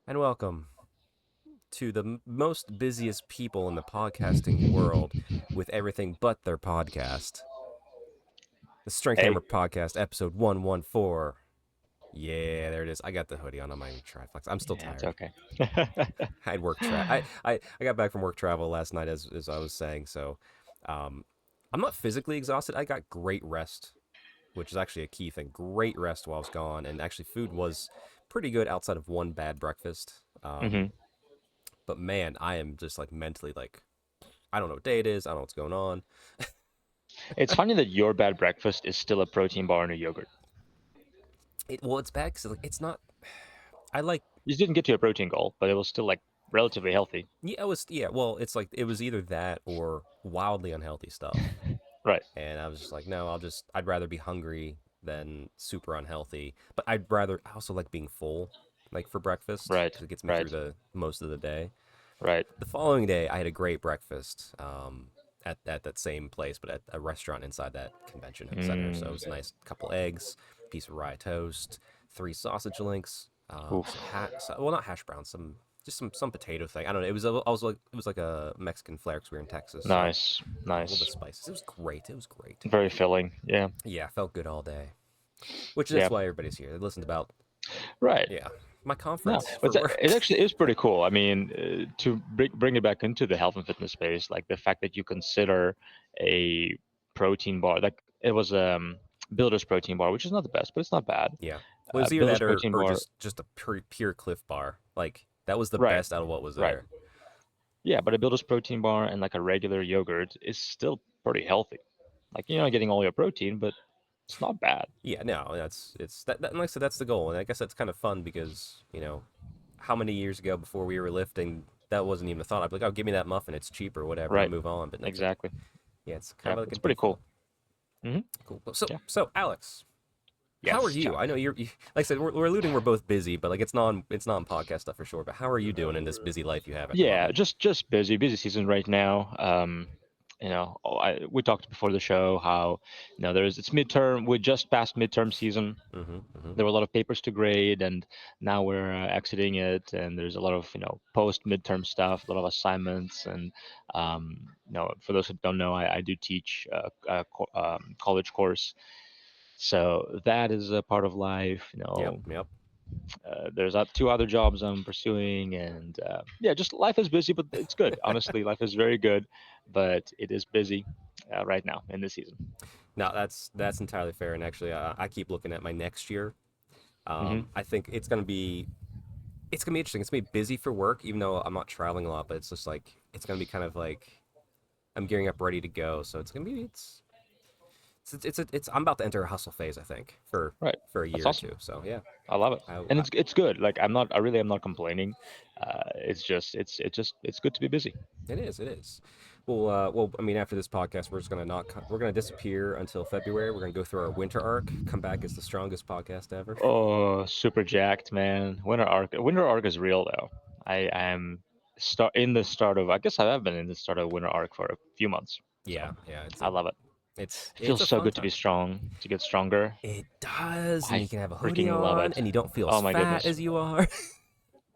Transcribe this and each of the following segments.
and welcome to the most busiest people in the podcasting world with everything but their podcast. The Strength Hey, Hammer Podcast, episode 114. Yeah, there it is. I got the hoodie on. I'm not even trying to flex. I'm still yeah, it's tired. okay. I had work I got back from work travel last night, as I was saying. So, um, I'm not physically exhausted. I got great rest, which is actually a key thing. Great rest while I was gone, and actually, food was pretty good outside of one bad breakfast. hmm But man, I am just like mentally like I don't know what day it is. I don't know what's going on. It's funny that your bad breakfast is still a protein bar and a yogurt. Well, it's bad because like, it's not. I like. You didn't get to a protein goal, but it was still like relatively healthy. Yeah, it was. Yeah, well, it's like it was either that or wildly unhealthy stuff. Right. And I was just like, no, I'd rather be hungry than super unhealthy. But I also like being full, like for breakfast, Right. because it gets me through Right. the most of the day. Right. The following day, I had a great breakfast at that same place, but at a restaurant inside that convention center. So it Mm. was a nice couple eggs, piece of rye toast, three sausage links, some Oof. well, not hash browns, some potato thing. I don't know. It was like a Mexican flair because we were in Texas, so Nice. a little bit Nice. spicy. It was great. It was great. Very filling. Yeah. Yeah, felt good all day. Which Yeah. that's why everybody's here. They listened about Right. yeah my No, conference but for it work. actually is pretty cool. I mean, to bring it back into the health and fitness space, like the fact that you consider a protein bar, like it was Builder's protein bar, which is not the best, but it's not bad. Yeah. Well, it was either Builder's that protein or bar, just a pure Cliff Bar. Like that was the right, best out of what was right. there. Yeah, but a Builder's protein bar and like a regular yogurt is still pretty healthy. Like you're not getting all your protein, but it's not bad. Yeah, no, that like I said, that's the goal, and I guess that's kind of fun because how many years ago before we were lifting that wasn't even a thought. I'd be like, oh, give me that muffin, it's cheaper, whatever. I Right. move on, but it's like Exactly. yeah, it's kind Yeah, of like a it's big pretty deal. cool. hmm Cool. So Yeah. so Alex, how are Yes, you? Chuck. I know like I said, we're alluding we're both busy, but like it's non podcast stuff for sure. But how are you doing in this busy life you have at the Yeah, moment? just busy season right now. We talked before the show how it's midterm. We just passed midterm season. Mm-hmm. Mm-hmm. There were a lot of papers to grade, and now we're exiting it. And there's a lot of post midterm stuff, a lot of assignments, and for those who don't know, I do teach a college course, so that is a part of life. Yep. Yep. There's two other jobs I'm pursuing, and yeah, just life is busy, but it's good. Honestly, life is very good, but it is busy right now in this season. No, that's entirely fair. And actually, I keep looking at my next year. hmm I think it's gonna be interesting. It's gonna be busy for work, even though I'm not traveling a lot. But it's just like it's gonna be kind of like I'm gearing up, ready to go. So it's gonna be it's I'm about to enter a hustle phase. I think Right, for a that's year or awesome. two. So yeah, I love it, and I it's good. Like I really am not complaining. It's just it's good to be busy. it is it is. Well, I mean, after this podcast, we're just gonna not we're gonna disappear until February. We're gonna go through our winter arc, come back as the strongest podcast ever. Oh, super jacked, man. Winter arc is real though. I am start in the start of. I guess I have been in the start of winter arc for a few months, so Yeah, yeah, I love it. It it's feels a so fun good to be time. strong, to get stronger. It does, and I you can have a hoodie freaking love on, it. and you don't feel as Oh my fat goodness. as you are.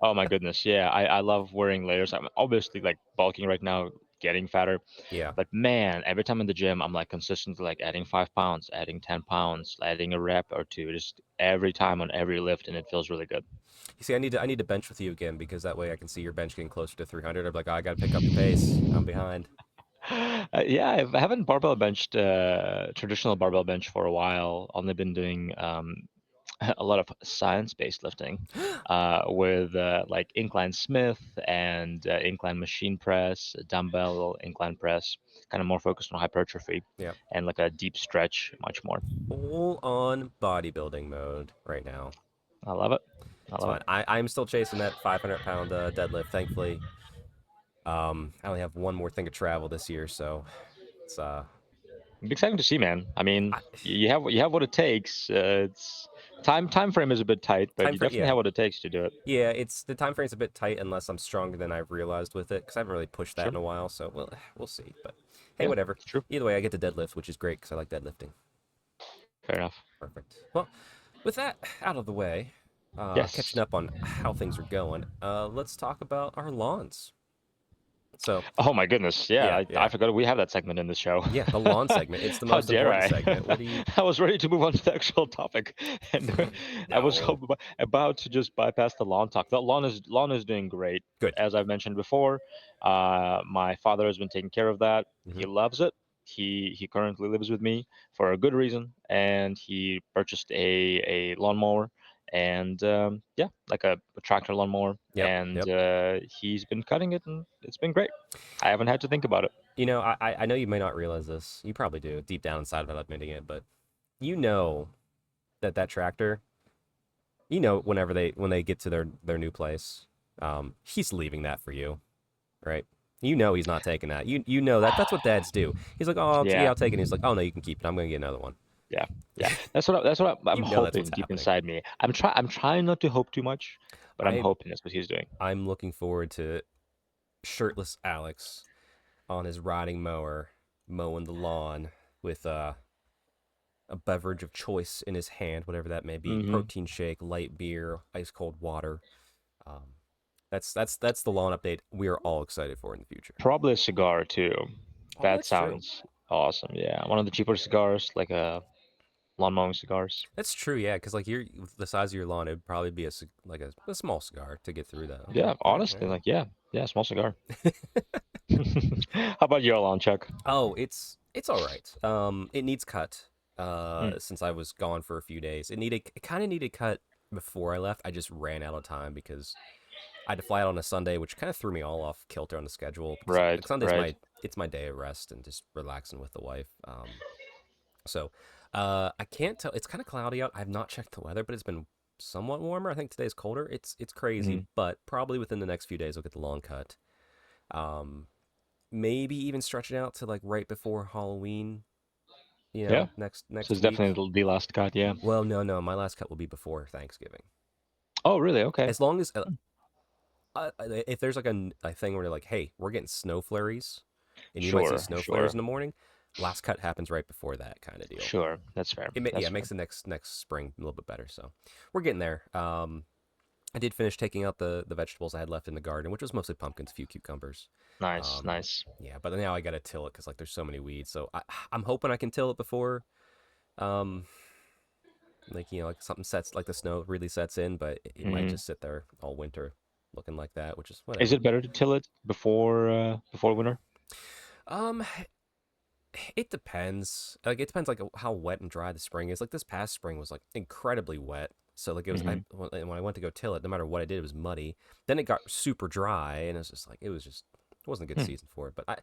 Oh my goodness. Yeah, I love wearing layers. I'm obviously like bulking right now, getting fatter. Yeah. But man, every time in the gym, I'm like consistently like adding 5 pounds, adding 10 pounds, adding a rep or two, just every time on every lift, and it feels really good. You see, I need to bench with you again because that way I can see your bench getting closer to 300. I'm like, oh, I got to pick up the pace. I'm behind. Yeah, I haven't barbell benched traditional barbell bench for a while. Only been doing a lot of science-based lifting with like incline Smith and incline machine press, dumbbell incline press, kind of more focused on hypertrophy Yeah. and like a deep stretch, much more. Full on bodybuilding mode right now. I love it. I It's love fine. it. I'm still chasing that 500-pound deadlift. Thankfully, I only have one more thing to travel this year, so it's It's exciting to see, man. I mean, I, you have what it takes. It's time frame is a bit tight, but time you for definitely yeah. have what it takes to do it. Yeah, it's the time frame's a bit tight unless I'm stronger than I've realized with it because I haven't really pushed that Sure. in a while. So we'll see. But hey, Yeah, whatever. it's true. Either way, I get to deadlift, which is great because I like deadlifting. Fair enough. Perfect. Well, with that out of the way, catching Yes. up on how things are going. Let's talk about our lawns. So, Oh my goodness. Yeah, yeah, I yeah, forgot we have that segment in the show. yeah. The lawn segment. It's the How most dare important I? segment. What do you? I was ready to move on to the actual topic, and I was No. about to just bypass the lawn talk. The lawn is doing great, Good. as I've mentioned before. My father has been taking care of that. Hmm. He loves it. He currently lives with me for a good reason, and he purchased a lawnmower, and yeah, like a tractor lawnmower, Yep. and Yep. he's been cutting it, and it's been great. I haven't had to think about it. You know, I know you may not realize this. You probably do deep down inside without admitting it, but you know that tractor. You know, when they get to their new place, he's leaving that for you, right? You know he's not taking that. You know that's what dads do. He's like, oh yeah, Yeah, I'll take it. He's like, oh no, you can keep it. I'm gonna get another one. yeah, yeah. That's what I'm You know that's what's hoping deep happening. inside me. I'm trying not to hope too much, but I'm I hoping that's what he's doing. I'm looking forward to shirtless Alex on his riding mower mowing the lawn with a beverage of choice in his hand, whatever that may be, Hmm. protein shake, light beer, ice cold water. Um, that's the lawn update we are all excited for in the future. Probably a cigar too. Oh, That that's true. sounds awesome. Yeah, one of the cheaper cigars, like lawn mowing cigars. That's true. Yeah, because like you're the size of your lawn, it'd probably be like a small cigar to get through that. Okay. Yeah, All right. honestly, like yeah, small cigar. All right. How about your lawn, Chuck? Oh, it's all right. It needs cut. Mm, Since I was gone for a few days, it kind of needed cut before I left. I just ran out of time because I had to fly out on a Sunday, which kind of threw me all off kilter on the schedule because right, like Sunday's right. my day of rest and just relaxing with the wife. So I can't tell. It's kind of cloudy out. I've not checked the weather, but it's been somewhat warmer. I think today's colder. It's crazy, Hmm. but probably within the next few days I'll get the lawn cut. Um, Maybe even stretch it out to like right before Halloween. You Yeah. know, So next it's week. definitely the last cut. Yeah. Well, no, my last cut will be before Thanksgiving. Oh, really? Okay. As long as if there's like a thing where they're like, hey, we're getting snow flurries, and you might see Sure, snow flares sure, in the morning, last cut happens right before that kind of deal. sure. That's fair. Yeah, That's it fair. makes the next spring a little bit better. So we're getting there. I did finish taking out the vegetables I had left in the garden, which was mostly pumpkins, a few cucumbers. Nice, Um, nice. yeah, but now I gotta till it because like there's so many weeds. So I'm hoping I can till it before um like like something sets like the snow really sets in, but it might Hmm. just sit there all winter looking like that, which is Is whatever. it better to till it before winter? Um, it depends. Like it depends like how wet and dry the spring is. Like this past spring was like incredibly wet. So like it was Hmm. when I went to go till it, no matter what I did, it was muddy. Then it got super dry, and it wasn't a good Hmm. season for it. But I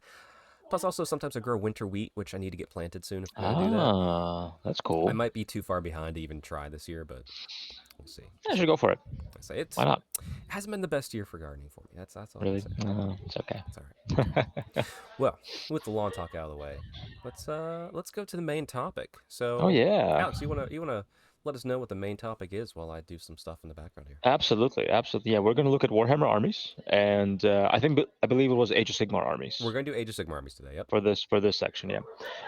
plus also sometimes I grow winter wheat, which I need to get planted soon if I'm gonna do that. Ah, that's I cool. might be too far behind to even try this year, but we'll see. I Just should go for it. I say Why not? it hasn't been the best year for gardening for me. That's all I can Really? say. It's okay. It's all right. It's all right. Well, with the lawn talk out of the way, let's go to the main topic. Oh So, yeah. Alex, you wanna let us know what the main topic is while I do some stuff in the background here. Absolutely, absolutely. Yeah, we're going to look at Warhammer armies, and I believe it was Age of Sigmar We're armies gonna do Age of Sigmar armies today. Yep. for this section. Yeah,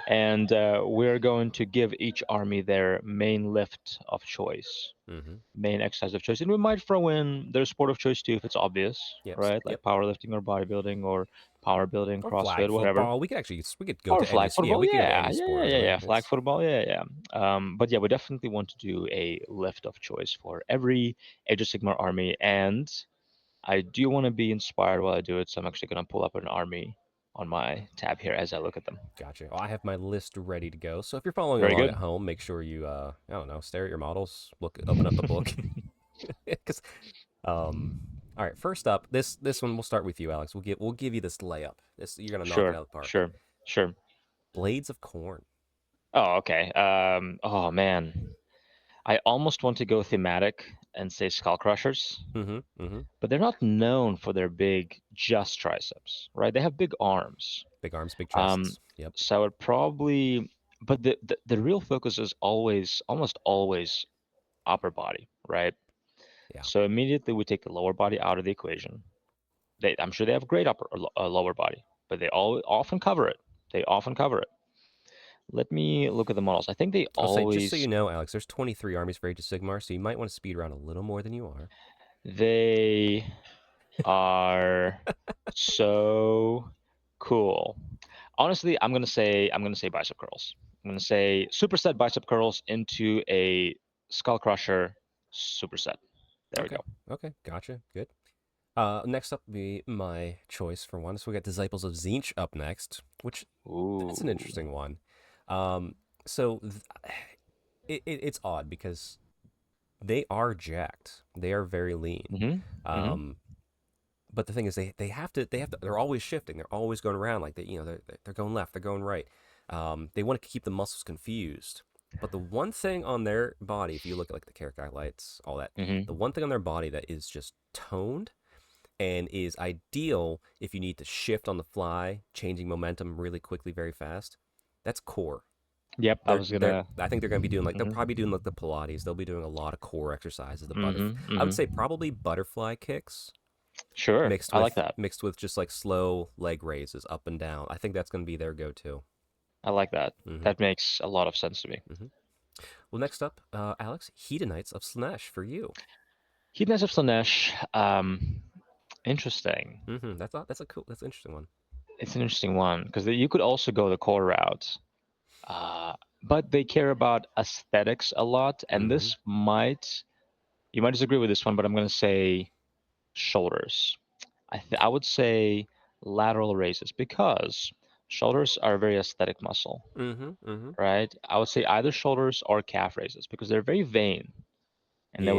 and we're going to give each army their main lift of choice, Mm-hmm. main exercise of choice, and we might throw in their sport of choice too if it's obvious, Yep. right? Yep. Like powerlifting or bodybuilding or power building, Or CrossFit, flag whatever. football. We could go Or to any. flag Yeah, football, we could go to yeah, any yeah, sport yeah, really. yeah. Flag It's football, yeah, yeah. But yeah, we definitely want to do a lift of choice for every Age of Sigmar army, and I do want to be inspired while I do it, so I'm actually going to pull up an army on my tab here as I look at them. gotcha. Well, I have my list ready to go. So if you're following Very along at good. home, make sure you I don't know, stare at your models, open up a book, because all right, first up, this one we'll start with you, Alex. We'll give you this layup. This you're gonna knock it Sure, out of the park. sure, sure. Blades of Corn. Oh, okay. Oh man, I almost want to go thematic and say Skull Crushers, Mm-hmm. Mm-hmm. but they're not known for their big just triceps, right? They have big arms. Big arms, big Um, chests. Yep. so I would probably, but the real focus is always, almost always upper body, right? Yeah. So immediately we take the lower body out of the equation. I'm sure they have great upper or lower body, but they all often cover it. They often cover it. Let me look at the models. I think they I'll say, just so always you know, Alex, there's 23 armies for Age of Sigmar, so you might want to speed around a little more than you are. they are so cool. Honestly, I'm gonna say bicep curls. I'm gonna say superset bicep curls into a skull crusher superset. There we Okay. go. Okay. Gotcha. Good. Next up would be my choice for one. So we got Disciples of Zinch up next, which that's an Ooh. interesting one. Um, so it's odd because they are jacked. They are very lean. Mm-hmm. Mm-hmm. Um, but the thing is, they have to. They're always shifting. They're always going around. Like they're going left. They're going right. They want to keep the muscles confused. But the one thing on their body, if you look at like the character highlights, all that, Mm-hmm. the one thing on their body that is just toned and is ideal if you need to shift on the fly, changing momentum really quickly, very fast. That's core. Yep, I was They're gonna. I think they're gonna be doing like they'll Mm-hmm. probably be doing like the Pilates. They'll be doing a lot of core exercises. The Mm-hmm. I would Mm-hmm. say probably butterfly kicks Sure, mixed I like with that. mixed with just like slow leg raises up and down. I think that's gonna be their go-to. I like that. Mm-hmm. That makes a lot of sense to me. Mm-hmm. Well, next up, Alex, Hedonites of Slanesh for you. Heatness of Slanesh. Interesting. Mm-hmm. That's an interesting one. It's an interesting one because you could also go the core route, but they care about aesthetics a lot, and Mm-hmm. this might you might disagree with this one, but I'm gonna say shoulders. I would say lateral raises because shoulders are a very aesthetic muscle, Mm-hmm. Mm-hmm. right? I would say either shoulders or calf raises because they're very vain, and Yeah.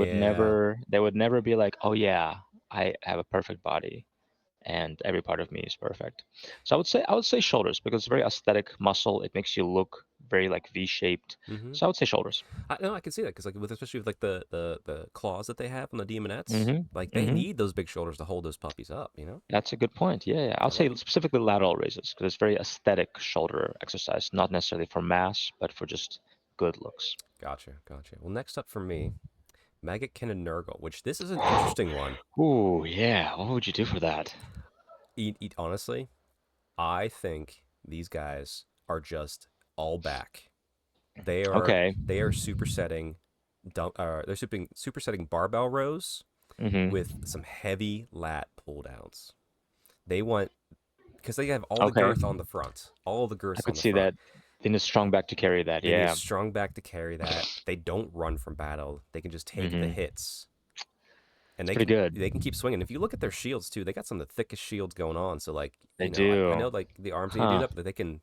they would never be like, oh yeah, I have a perfect body and every part of me is perfect. So I would say shoulders because it's a very aesthetic muscle. It makes you look very like V-shaped. Mm-hmm. So I would say shoulders. No, I can see that because like with especially with like the claws that they have on the demonettes, like Mm-hmm. they Mm-hmm. need those big shoulders to hold those puppies up. You know. That's a good point. Yeah, yeah. I I would say like it. specifically lateral raises because it's very aesthetic shoulder exercise, not necessarily for mass, but for just good looks. Gotcha. Gotcha. Well, next up for me, Maggot Kin and Nurgle, which this is an interesting one. Ooh, yeah. What would you do for that? Honestly, I think these guys are just all back. They are Okay. they are supersetting they're supersetting barbell rows Mm-hmm. with some heavy lat pull downs. They want because they have all the Okay. girth on the front, all the I girth on could the see front. that. They need a strong back to carry that. They need a Yeah. strong back to carry that. They don't run from battle. They can just take the Mm-hmm. hits, and It's pretty good. they can keep swinging. If you look at their shields too, they got some of the thickest shields going on. So like They I do. know like the arms need to do Huh. that, but they can.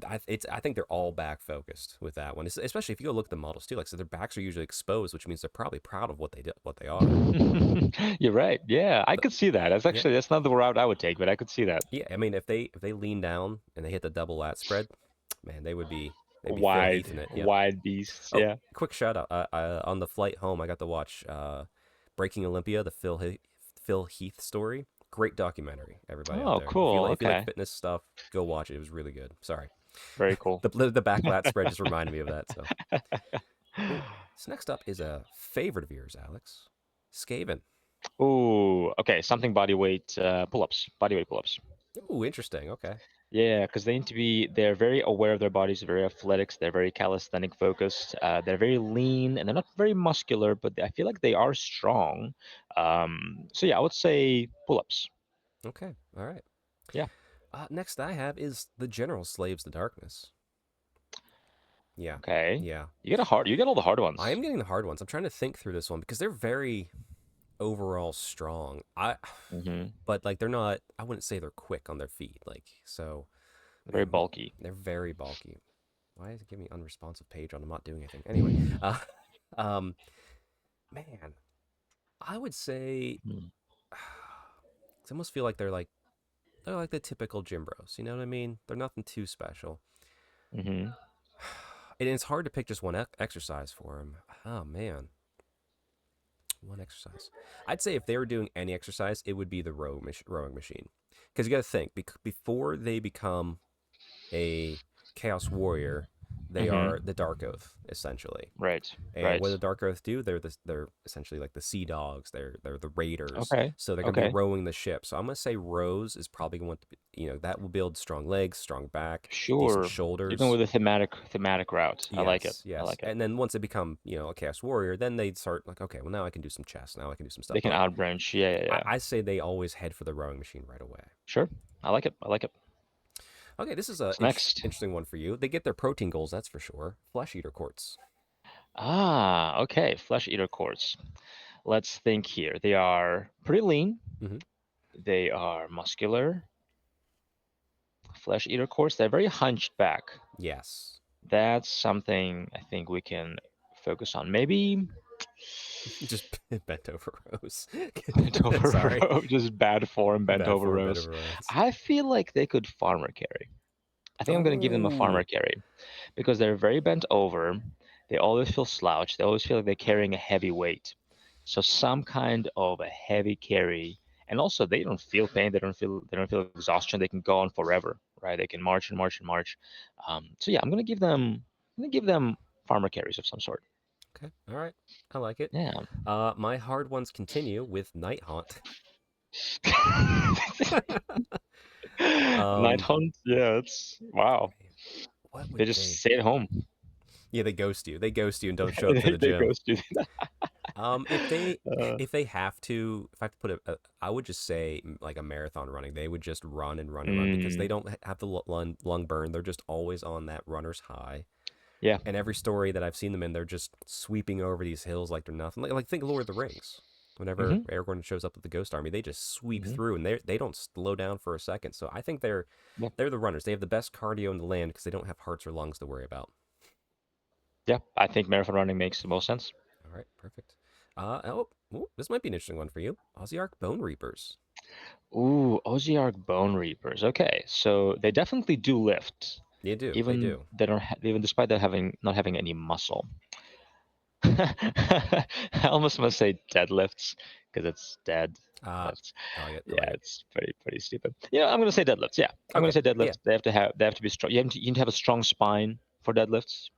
I think they're all back focused with that one, especially if you go look at the models too. Like so, their backs are usually exposed, which means they're probably proud of what they are. You're right. Yeah, I But could see that. yeah, That's not the route I would take, but I could see that. yeah. I mean, if they lean down and they hit the double lat spread, man, they'd be Phil Heath in Wide, it. Yep. wide beasts. Oh, Yeah. quick shout out. On the flight home, I got to watch Breaking Olympia, the Phil Heath story. Great documentary, everybody out Oh, there. cool. If you like Okay. fitness stuff, go watch it. It was really good. Sorry, Very cool. the back lat spread just reminded me of that. So, ooh, so next up is a favorite of yours, Alex. Skaven. Ooh, okay. Something body weight pull-ups. Body weight pull-ups. Ooh, interesting. Okay. Yeah, because they're very aware of their bodies, very athletics, they're very calisthenic focused, they're very lean, and they're not very muscular, but I feel like they are strong. So yeah, I would say pull-ups. Okay. All right. Yeah. Next I have is the General Slaves to Darkness. Yeah. Okay. Yeah. You get all the hard I ones. am getting the hard ones. I'm trying to think through this one because they're very overall strong. Mm-hmm. But like they're not. I wouldn't say they're quick on their feet. Like so, Very man, bulky. they're very bulky. Why is it giving me unresponsive page on? I'm not doing anything. Anyway, uh, um, man, I would say I almost feel like they're like the typical gym bros. You know what I mean? They're nothing too special. Mm-hmm. And it's hard to pick just one exercise for them. Oh man, one exercise. I'd say if they were doing any exercise, it would be the rowing machine. Because you got to think before they become a chaos warrior, they Mm-hmm. are the Dark Oath essentially. Right. And what Right. do the Dark Oath do? They're essentially like the Sea Dogs. They're the Raiders. Okay. So they're gonna be Okay. rowing the ship. So I'm gonna say Rose is probably going to be, that will build strong legs, strong back, decent Sure. Even shoulders. with a thematic route. I like it. Yes, I yes. like it. And then once they become, a Chaos Warrior, then they start like, okay, well now I can do some chess. Now I can do some stuff. They can But outbranch. Yeah, yeah, yeah. I say they always head for the rowing machine right away. Sure. I like it. I like it. Okay, this is a What's next? interesting one for you. They get their protein goals, that's for sure. Flesh eater quartz. Ah, okay. Flesh eater quartz. Let's think here. They are pretty lean. Hmm. They are muscular. Flesh eater quartz. They're very hunched back. Yes. That's something I think we can focus on. Maybe Just bent over rows. bent over Sorry. row, just bad form, bent Bad over form, bent rows. over rows. I feel like they could farmer carry. I think I'm going to give them a farmer Oh, carry because they're very bent over. They always feel slouched. They always feel like they're carrying a heavy weight. So some kind of a heavy carry, and also they don't feel pain. They don't feel exhaustion. They can go on forever, right? They can march and march and march. So yeah, I'm gonna give them farmer carries of some sort. okay. All right. I like it. Yeah. My hard ones continue with Night Haunt. Night um, hunt. Yeah, it's wow. man, what would They just they stay at be? home. Yeah, they ghost you. They ghost you and don't show up to they, the they gym. ghost you. If they Uh, if I have to put I would just say like a marathon running. They would just run and run and run because they mm, don't have the lung burn. They're just always on that runner's high. yeah. And every story that I've seen them in, they're just sweeping over these hills like they're nothing. Like think Lord of the Rings. Whenever Hmm. Aragorn shows up with the Ghost Army, they just sweep Hmm. through and they don't slow down for a second. So I think Yeah. they're the runners. They have the best cardio in the land because they don't have hearts or lungs to worry about. Yeah. I think marathon running makes the most sense. All right, perfect. This might be an interesting one for you. Ozark Bone Reapers. Ooh, Ozark Bone Reapers. Okay, so they definitely do lift, They do. They even do. they don't even despite them having not having any muscle. I almost must say deadlifts because it's dead Ah, lifts. I like it. I Yeah, like it. it's pretty stupid. Yeah, I'm gonna say deadlifts. Yeah, I'm gonna Okay. say Yeah. deadlifts. They have to be strong. You need to have a strong spine for deadlifts.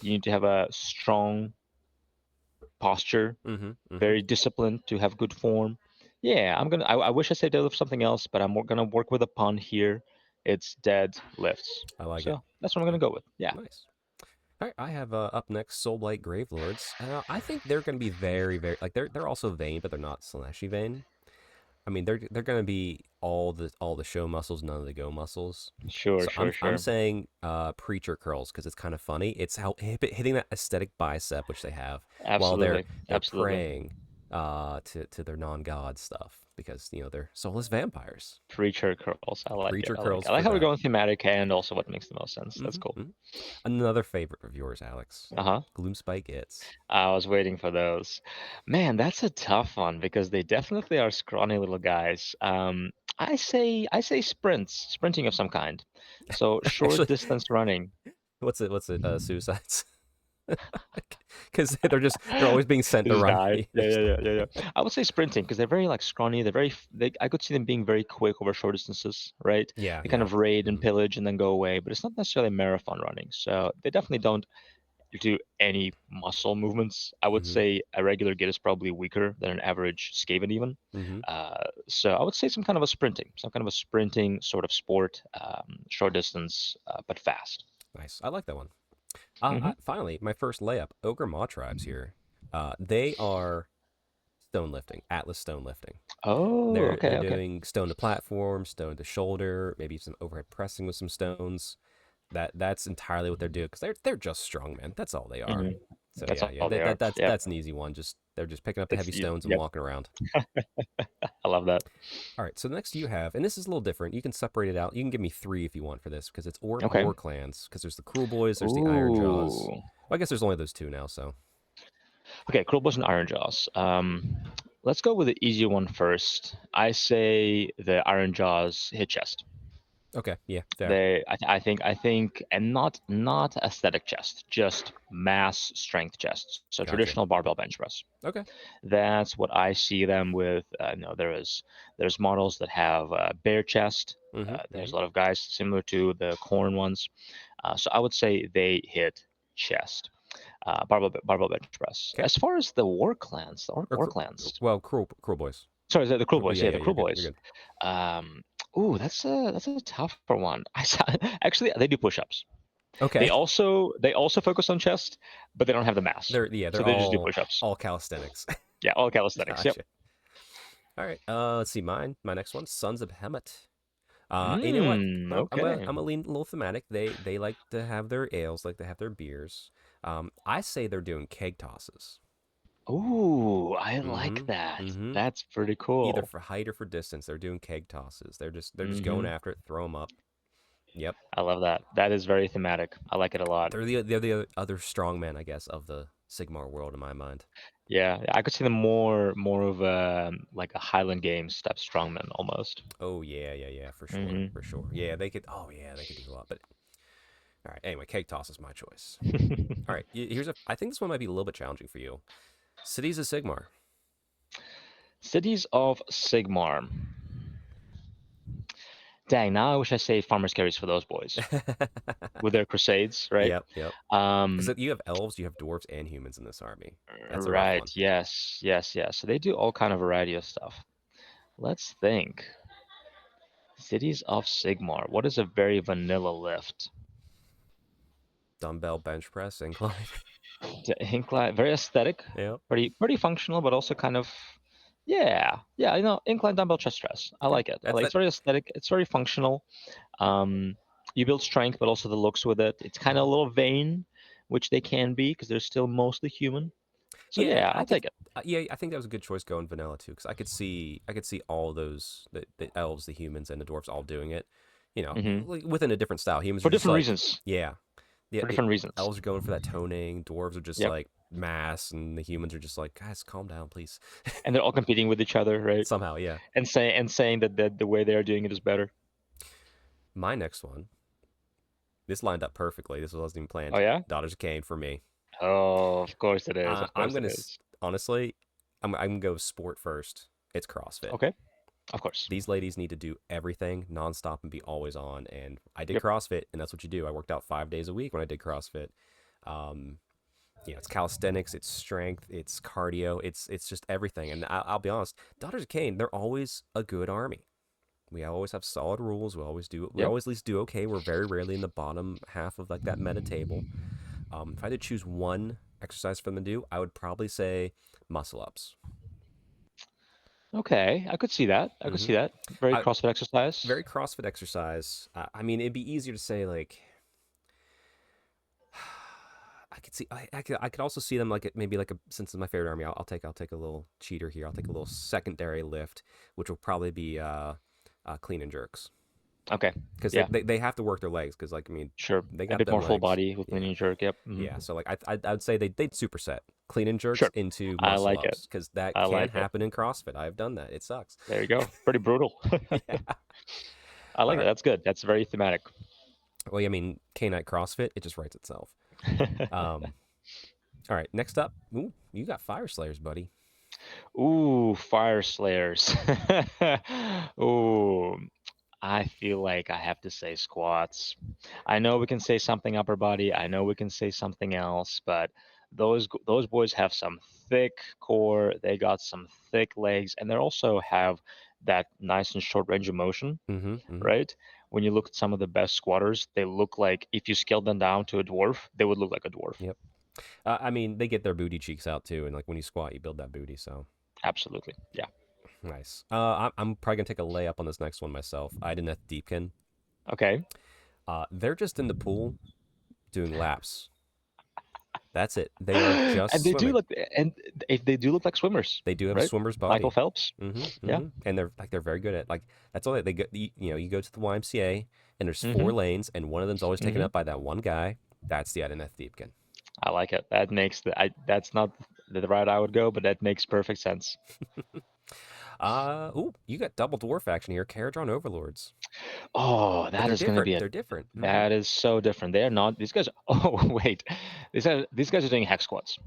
You need to have a strong posture, Mm-hmm. Mm-hmm. very disciplined to have good form. Yeah, I wish I said deadlift something else, but gonna work with a pun here. It's deadlifts. I like it. So that's what I'm gonna go with. Yeah. Nice. All right. I have up next Soulblight Gravelords. I think they're going to be very, very like they're also vain, but they're not slashy vain. I mean, they're going to be all the show muscles, none of the go muscles. Sure, So sure, I'm sure. saying preacher curls because it's kind of funny. It's how hitting that aesthetic bicep which they have while they're Absolutely. they're Absolutely. praying to their non-god stuff because they're soulless vampires. Preacher curls. I like it. Preacher I like curls it. I like for how we're that. going thematic and also what makes the most sense. That's Hmm. cool. Hmm. Another favorite of yours, Alex. Uh-huh. Gloomspite Gits. I was waiting for those. Man, that's a tough one because they definitely are scrawny little guys. I say sprinting of some kind. So short Actually, distance running. what's it? Suicides. Because they're always being sent They to just run. die. They Yeah, just yeah, yeah, die. yeah, yeah. I would say sprinting because they're very like scrawny. I could see them being very quick over short distances, right? Yeah, They kind yeah. of raid and Hmm. pillage and then go away, but it's not necessarily marathon running. So they definitely don't do any muscle movements. I would Hmm. say a regular git is probably weaker than an average Skaven even. Hmm. So I would say some kind of a sprinting sort of sport, short distance, but fast. Nice. I like that one. Hmm. Finally, my first layup. Ogre Maw tribes here. They are stone lifting, Atlas stone lifting. Oh, They're okay, okay. doing stone to platform, stone to shoulder, maybe some overhead pressing with some stones. That's entirely what they're doing because they're just strong men. That's all they are. Hmm. So That's yeah, yeah, all they are. that's Yep. that's an easy one. Just they're just picking up the It's heavy stones and yep. walking around. I love that. All right, so next you have, and this is a little different. You can separate it out. You can give me three if you want for this because it's orc Okay. war clans. Because there's the Cruel Boys, there's the Iron Jaws. Ooh. Well, I guess there's only those two now. So Okay, Crowbows and Iron Jaws. Let's go with the easy one first. I say the Iron Jaws hit chest. okay, yeah, fair, I think, and not aesthetic chest, just mass strength chest. So gotcha. traditional barbell bench press. Okay, That's what I see them with. No, there's models that have bare chest. mm-hmm, There's mm-hmm. a lot of guys similar to the corn ones. So I would say they hit chest. Barbell bench press. Okay. As far as the war clans, Or well, cruel boys. sorry, the Cruel Boys. Yeah, Yeah, yeah, the Cruel you're good. You're Boys. good. Um, ooh, that's a tougher one. Actually they do push-ups. Okay. They also focus on chest, but they don't have the mass, They're so they just do push-ups. all calisthenics. Yeah, all calisthenics. Yep. Gotcha. All right. Let's see. My next one, Sons of Hemet. And you know what? Okay. I'm gonna lean a little thematic. They like to have their ales, like to have their beers. I say they're doing keg tosses. Ooh, I like Mm-hmm. that. Mm-hmm. That's pretty Either cool. for height or for distance, they're doing keg tosses. They're just going hmm after it, throw them up. Yep. I love that. That is very thematic. I like it a lot. They're the other strongmen, I guess, of the Sigmar world in my mind. Yeah, I could see them more of a like a Highland Games type strongman almost. Oh yeah, yeah, yeah, for sure, hmm for sure. Yeah, they could. Oh yeah, they could do a lot. But all right. Anyway, keg toss is my choice. All right. Here's a. I think this one might be a little bit challenging for you. Cities of Sigmar. Cities of Sigmar. Dang, now I wish I saved farmers carries for those boys with their crusades, right? Yep, yep. Um, Because you have elves, you have dwarves, and humans in this army. That's a rough right. one. Yes, yes, yes. So they do all kind of variety of stuff. Let's think. Cities of Sigmar. What is a very vanilla lift? Dumbbell bench press incline. Incline, very aesthetic, Yep. pretty functional, but also kind of, yeah, yeah. Incline dumbbell chest press. I Okay. like it. I That's like it's that. very aesthetic. It's very functional. You build strength, but also the looks with it. It's kind of a little vain, which they can be because they're still mostly human. So Yeah, yeah, I I'll could. take it. Yeah, I think that was a good choice going vanilla too, because I could see all those the elves, the humans, and the dwarves all doing it. You know, hmm like within a different style. Humans For are just different like, reasons. yeah, yeah. For different reasons. Elves are going for that toning. Dwarves are just Yep. like mass, and the humans are just like, guys, calm down, please. And they're all competing with each other, right? Somehow, yeah. And saying that the way they are doing it is better. My next one, this lined up perfectly. This wasn't even Oh planned. yeah. Daughters of Cain for me. Oh, of course it is. Of I'm course it gonna is. honestly, I'm gonna go sport first. It's CrossFit. Okay. Of course. These ladies need to do everything nonstop and be always on. And I did Yep. CrossFit, and that's what you do. I worked out 5 days a week when I did CrossFit. Um, it's calisthenics, it's strength, it's cardio, it's just everything. And I'll be honest, Daughters of Cain, they're always a good army. We always have solid rules. We always do. We Yep. always at least do okay. We're very rarely in the bottom half of like that meta table. If I had to choose one exercise for them to do, I would probably say muscle ups. Okay, I could see that. I could Mm-hmm. see that. Very I, CrossFit exercise. very CrossFit exercise. I mean, it'd be easier to say like I could see. I could also see them like maybe like a since it's my favorite army. I'll take a little cheater here. I'll take a little secondary lift, which will probably be clean and jerks Okay. because Yeah. they have to work their legs because like I mean Sure. they A got bit them more full legs. body with Yeah, linear jerk. Yep. yeah. So like I'd say they'd superset clean and jerks Sure. into I muscle like it. ups because that I can like it. happen in CrossFit. I've done that. It sucks. There you go. Pretty brutal. Yeah. I All like that. right. That's good. That's very thematic. Well, yeah, I mean, K-Night CrossFit, it just writes itself. Um, all right, next up, ooh, you got Fire Slayers, buddy. Ooh, fire slayers. Ooh, I feel like I have to say squats. I know we can say something upper body. I know we can say something else, but those boys have some thick core. They got some thick legs, and they also have that nice and short range of motion, Mm-hmm. Mm-hmm. right? When you look at some of the best squatters, they look like if you scaled them down to a dwarf, they would look like a dwarf. Yep. I mean, they get their booty cheeks out too, and like when you squat, you build that booty. So Absolutely. Yeah. nice. I'm probably gonna take a layup on this next one myself. Ideneth Deepkin. Okay. They're just in the pool doing laps. That's it. They are And just they do swimming. look, and if they do look like swimmers, They do have a right? swimmer's Michael body. Phelps. Mm-hmm. Yeah. Mm-hmm. And they're very good at like that's all they go. You go to the YMCA and there's hmm 4 lanes and one of them's always taken hmm up by that one guy. That's the Ideneth Deepkin. I like it. That makes that's not the route I would go, but that makes perfect sense. You got double dwarf action here. Caradron Overlords, Oh, but that is going to be They're different. Mm-hmm. that is so different. They're not these guys. Oh, wait. These guys are doing hex squats.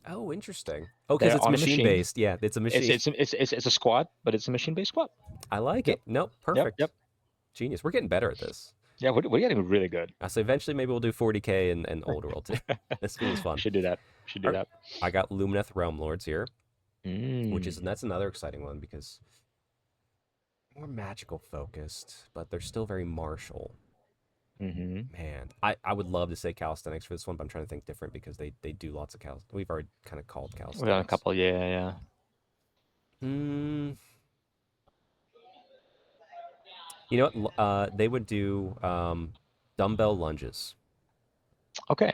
Oh, interesting. Oh, because They're it's on a machine machine. based. Yeah, it's a It's machine. it's it's a squat, but it's a machine-based squat. I like Yep. it. Nope, Yep. perfect. Yep. Genius. We're getting better at this. Yeah, we're getting really good. I say eventually maybe we'll do 40K and Old World too. This feels fun. Should do that. Should do All right, that. I got Lumineth Realm Lords here, which is Mm. that's another exciting one because more magical focused, but they're still very martial. Mm-hmm. Man, I would love to say calisthenics for this one, but I'm trying to think different because they do lots of cal. We've already kind of called We got a calisthenics. couple. Yeah, yeah. Hmm. You know what? They would do dumbbell lunges Okay,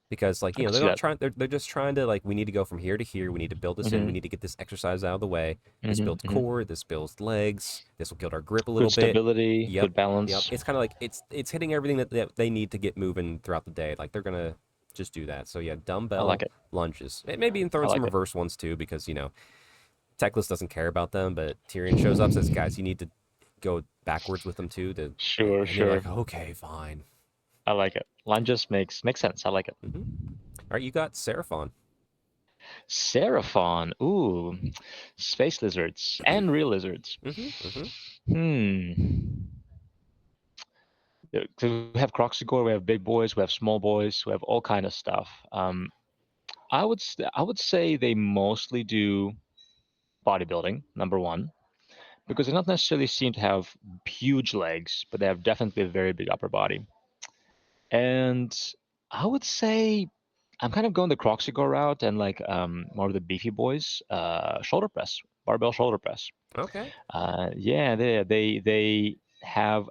because, like, I can they're see not that. trying. They're just trying to, like, we need to go from here to here. We need to build this in. We Mm-hmm. need to get this exercise out of the way. This builds Mm-hmm. Mm-hmm. core. This builds legs. This will build our grip a little Good bit. stability, Yep, good yep. balance. It's kind of like it's hitting everything that they need to get moving throughout the day. Like they're gonna just do that. So yeah, I like dumbbell it. lunges. Maybe even I throwing some like it. reverse ones too, because Teclis doesn't care about them, but Tyrion shows up, says, "Guys, you need to go backwards with them too." Sure, And they're sure. like, "Okay, fine." I like it. Lunges makes sense. I like it. All right, you got Seraphon. Seraphon. Ooh, space lizards and real lizards. Mm-hmm. Hmm. Yeah, 'cause we have Croxigore, we have big boys, we have small boys, we have all kind of stuff. I would say they mostly do bodybuilding, number one, because they don't necessarily seem to have huge legs, but they have definitely a very big upper body. And I would say I'm kind of going the Croxigore route and like more of the beefy boys, shoulder press, barbell shoulder press. Okay. Yeah, they have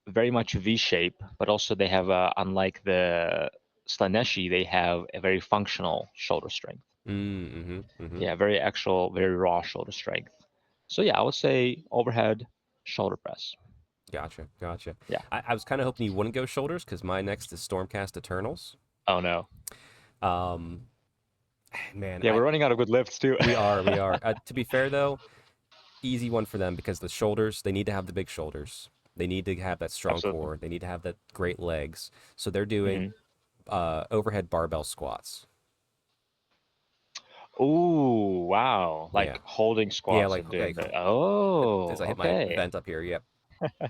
very much V shape, but also they have unlike the Slaneshi, they have a very functional shoulder strength. Mm-hmm. Mm-hmm. Yeah, very actual, very raw shoulder strength. So yeah, I would say overhead shoulder press. Gotcha. Gotcha. Yeah. I was kind of hoping you wouldn't go shoulders because my next is Stormcast Eternals. Oh no. Um, man, Yeah, we're running out of good lifts too. we are. To be fair though, easy one for them because the shoulders, they need to have the big shoulders. They need to have that strong Absolutely. core. They need to have that great legs. So they're doing Hmm. overhead barbell squats. Ooh, wow. Yeah. Like holding Yeah, squats like, and doing like the. as Oh, I hit my okay. vent up here. Yep.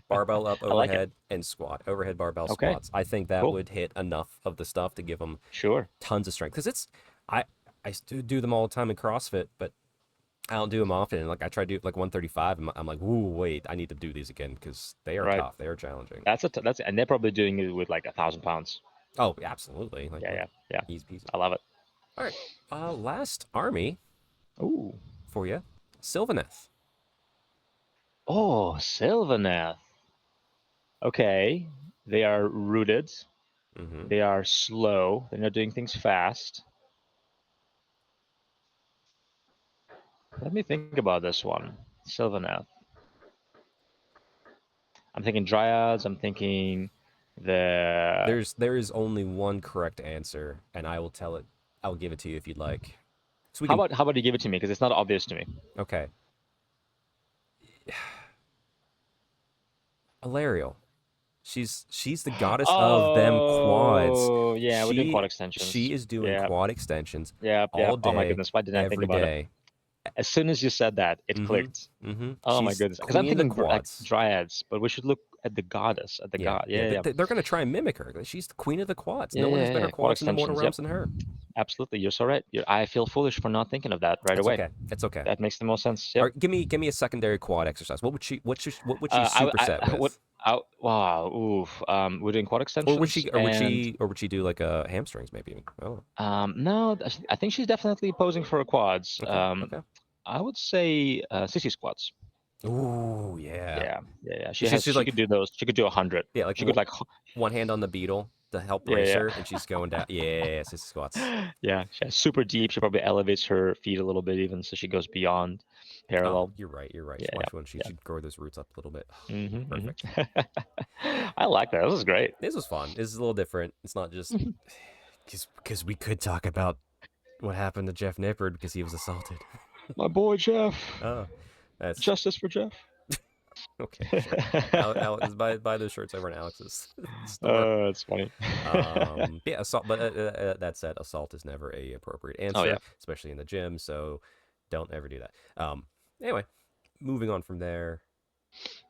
Barbell up I like it. overhead and squat. Overhead barbell Okay, squats. I think that cool. would hit enough of the stuff to give them Sure. tons of strength because I I do them all the time in CrossFit, but I don't do them often. Like I try to do like 135, and I'm like, ooh, wait, I need to do these again because they are Right. tough. They are challenging. And they're probably doing it with like 1,000 pounds. Oh, absolutely. Like Yeah, what? yeah, yeah. Easy peasy. I love it. All right. Last army Ooh. for you, Sylvaneth. Oh, Sylvaneth. Okay. They are rooted. Mm-hmm. They are slow. They're not doing things fast. Let me think about this one. Sylvaneth. I'm thinking dryads. I'm thinking the. There is only one correct answer, and I will tell it. I'll give it to you if you'd like. So we How can. about how about you give it to me because it's not obvious to me. Okay. Alariel. She's the goddess of them quads. Oh, yeah, we're doing She quad she extensions. is doing Yeah, quad extensions yeah, yeah. all Oh my day, goodness, why didn't I think every about it? day. As soon as you said that, it Mm-hmm. clicked. Mm-hmm. Oh my She's goodness, because I'm queen of the thinking like quads. dryads, but we should look at the goddess, at the Yeah, god. yeah. Yeah, yeah, They're gonna try and mimic her. She's the queen of the quads. yeah, No one yeah, has yeah, better yeah. Quad quads in the mortal extensions. Yep, realms than her. absolutely. You're so right. I feel foolish for not thinking of that right It's away. okay. It's okay. That makes the most sense. All Yep. right, give me a secondary quad exercise. What would she superset What? with? Wow. Oof. We're doing quad Or would extensions, she or would and she or would she do like a hamstrings maybe? Oh, no, I think she's definitely posing for a quads. okay, okay. I would say sissy squats. Ooh, yeah. Yeah, yeah, yeah. She's She like could do those. She could do 100. yeah, like She could like one hand on the beetle to help yeah, brace yeah. her, and she's going down. Yeah, sissy squats. Yeah, she has super deep. She probably elevates her feet a little bit even, so she goes beyond Oh, parallel. you're right. You're right. Yeah, Watch when she yeah, should grow those roots up a little bit. yeah. Perfect. I like that. This is great. This was fun. This is a little different. It's not just because we could talk about what happened to Jeff Nippard because he was assaulted. My boy Jeff. Oh, that's Justice for Jeff. okay. Sure. Alex, buy those shirts over in Alex's store. That's funny. Yeah, assault. But that said, assault is never a appropriate Oh yeah. answer, especially in the gym. So don't ever do that. Anyway, moving on from there,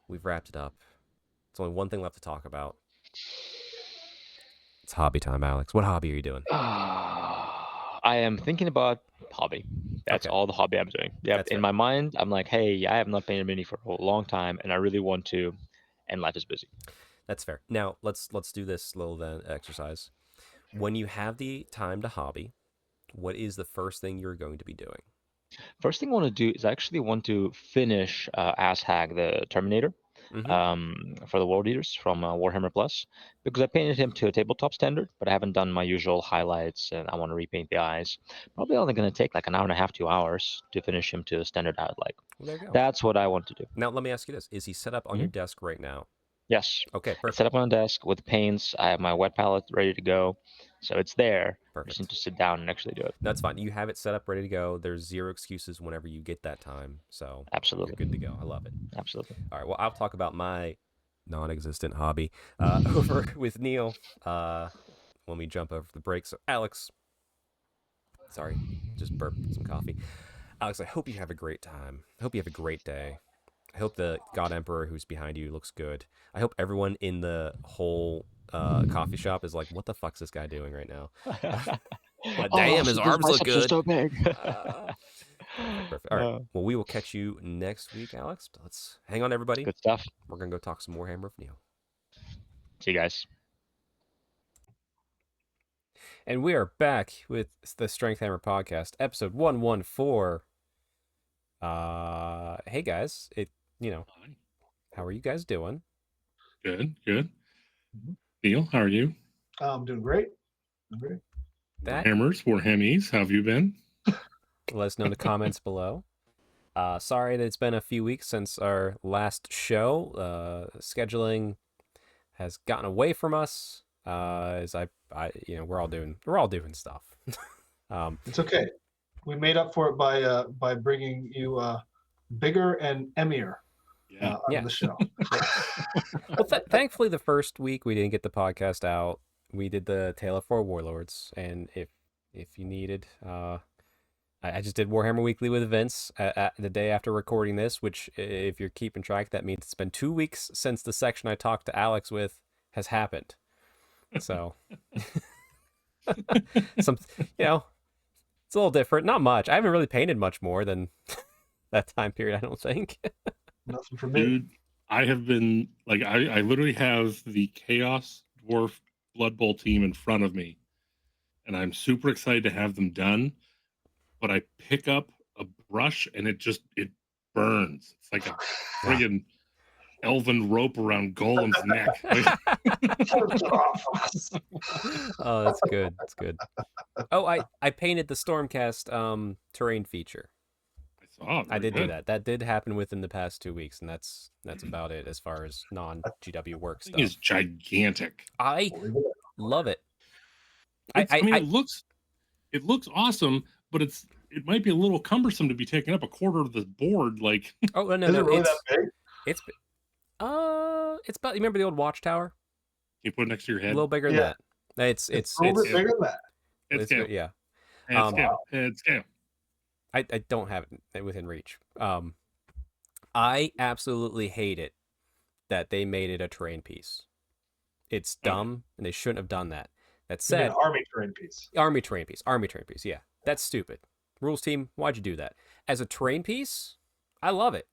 we've wrapped it up. It's only one thing left to talk about. It's hobby time, Alex. What hobby are you doing? I am thinking about hobby. That's Okay, all the hobby I'm doing. Yep. that's In fair. my mind, I'm like, hey, I have not painted a mini for a long time, and I really want to, and life is busy. That's fair. Now let's do this little exercise. When you have the time to hobby, what is the first thing you're going to be doing? First thing I want to do is I actually want to finish Ashag the Terminator Mm-hmm. for the World Eaters from Warhammer Plus, because I painted him to a tabletop standard, but I haven't done my usual highlights, and I want to repaint the eyes. Probably only going to take like an hour and a half, 2 hours to finish him to a standard highlight. Well, there you go. That's what I want to do. Now let me ask you this: is he set up on your Mhm. desk right now? Yes, Okay, it's set perfect, up on a desk with paints. I have my wet palette ready to go, so it's there. I just need perfect. to sit down and actually do it. That's fine. You have it set up, ready to go. There's zero excuses whenever you get that time, so you're good to Absolutely, go. I love it. absolutely. All right. Well, I'll talk about my non-existent hobby over with Neil when we jump over the break. So, Alex, sorry, just burped some coffee. Alex, I hope you have a great time. I hope you have a great day. I hope the God Emperor who's behind you looks good. I hope everyone in the whole coffee shop is like, what the fuck's this guy doing right now? But Oh, damn, his those arms look biceps are good. so big. Perfect, perfect. All right. Well, we will catch you next week, Alex. Let's hang on, everybody. Good stuff. We're going to go talk some more Hammer of Neo. See you guys. And we are back with the Strength Hammer podcast, episode 114. Hey guys, Hi. how are you guys doing? Good, good. Mhm. Neil, how are you? I'm doing great. I'm great. That Warhammers, Warhammies, how have you been? let us know in the comments below. Sorry that it's been a few weeks since our last show. Scheduling has gotten away from us. As we're all doing stuff. It's okay. We made up for it by bringing you bigger and Emir Yeah. on Yeah. the show. Well, thankfully, the first week we didn't get the podcast out. We did the Tale of Four Warlords, and if you needed, I just did Warhammer Weekly with Vince at the day after recording this. Which, if you're keeping track, that means it's been 2 weeks since the section I talked to Alex with has happened. So, some it's a little different. Not much. I haven't really painted much more than that time period. I don't think. Nothing for me. Dude, I have been like I literally have the Chaos Dwarf Blood Bowl team in front of me, and I'm super excited to have them done. But I pick up a brush and it burns. It's like a friggin' elven rope around Golem's neck. First off, Oh, that's good. That's good. Oh, I painted the Stormcast terrain feature. I saw. I did do Good. that. That did happen within the past 2 weeks, and that's about it as far as non GW work Thing stuff. is gigantic. I love it. I mean, it looks awesome, but it might be a little cumbersome to be taking up a quarter of the board. Like, oh no, is no, it really it's that big? it's it's about. You remember the old Watchtower? you put it next to your A head. little bigger than Yeah. that. It's A little bit bigger than that. Head scale. yeah. Head scale. Head scale. I don't have it within reach. I absolutely hate it that they made it a terrain piece. It's dumb, and they shouldn't have done that. That You mean said, an army terrain piece. army terrain piece. Yeah, that's stupid. Rules team, why'd you do that? As a terrain piece, I love it.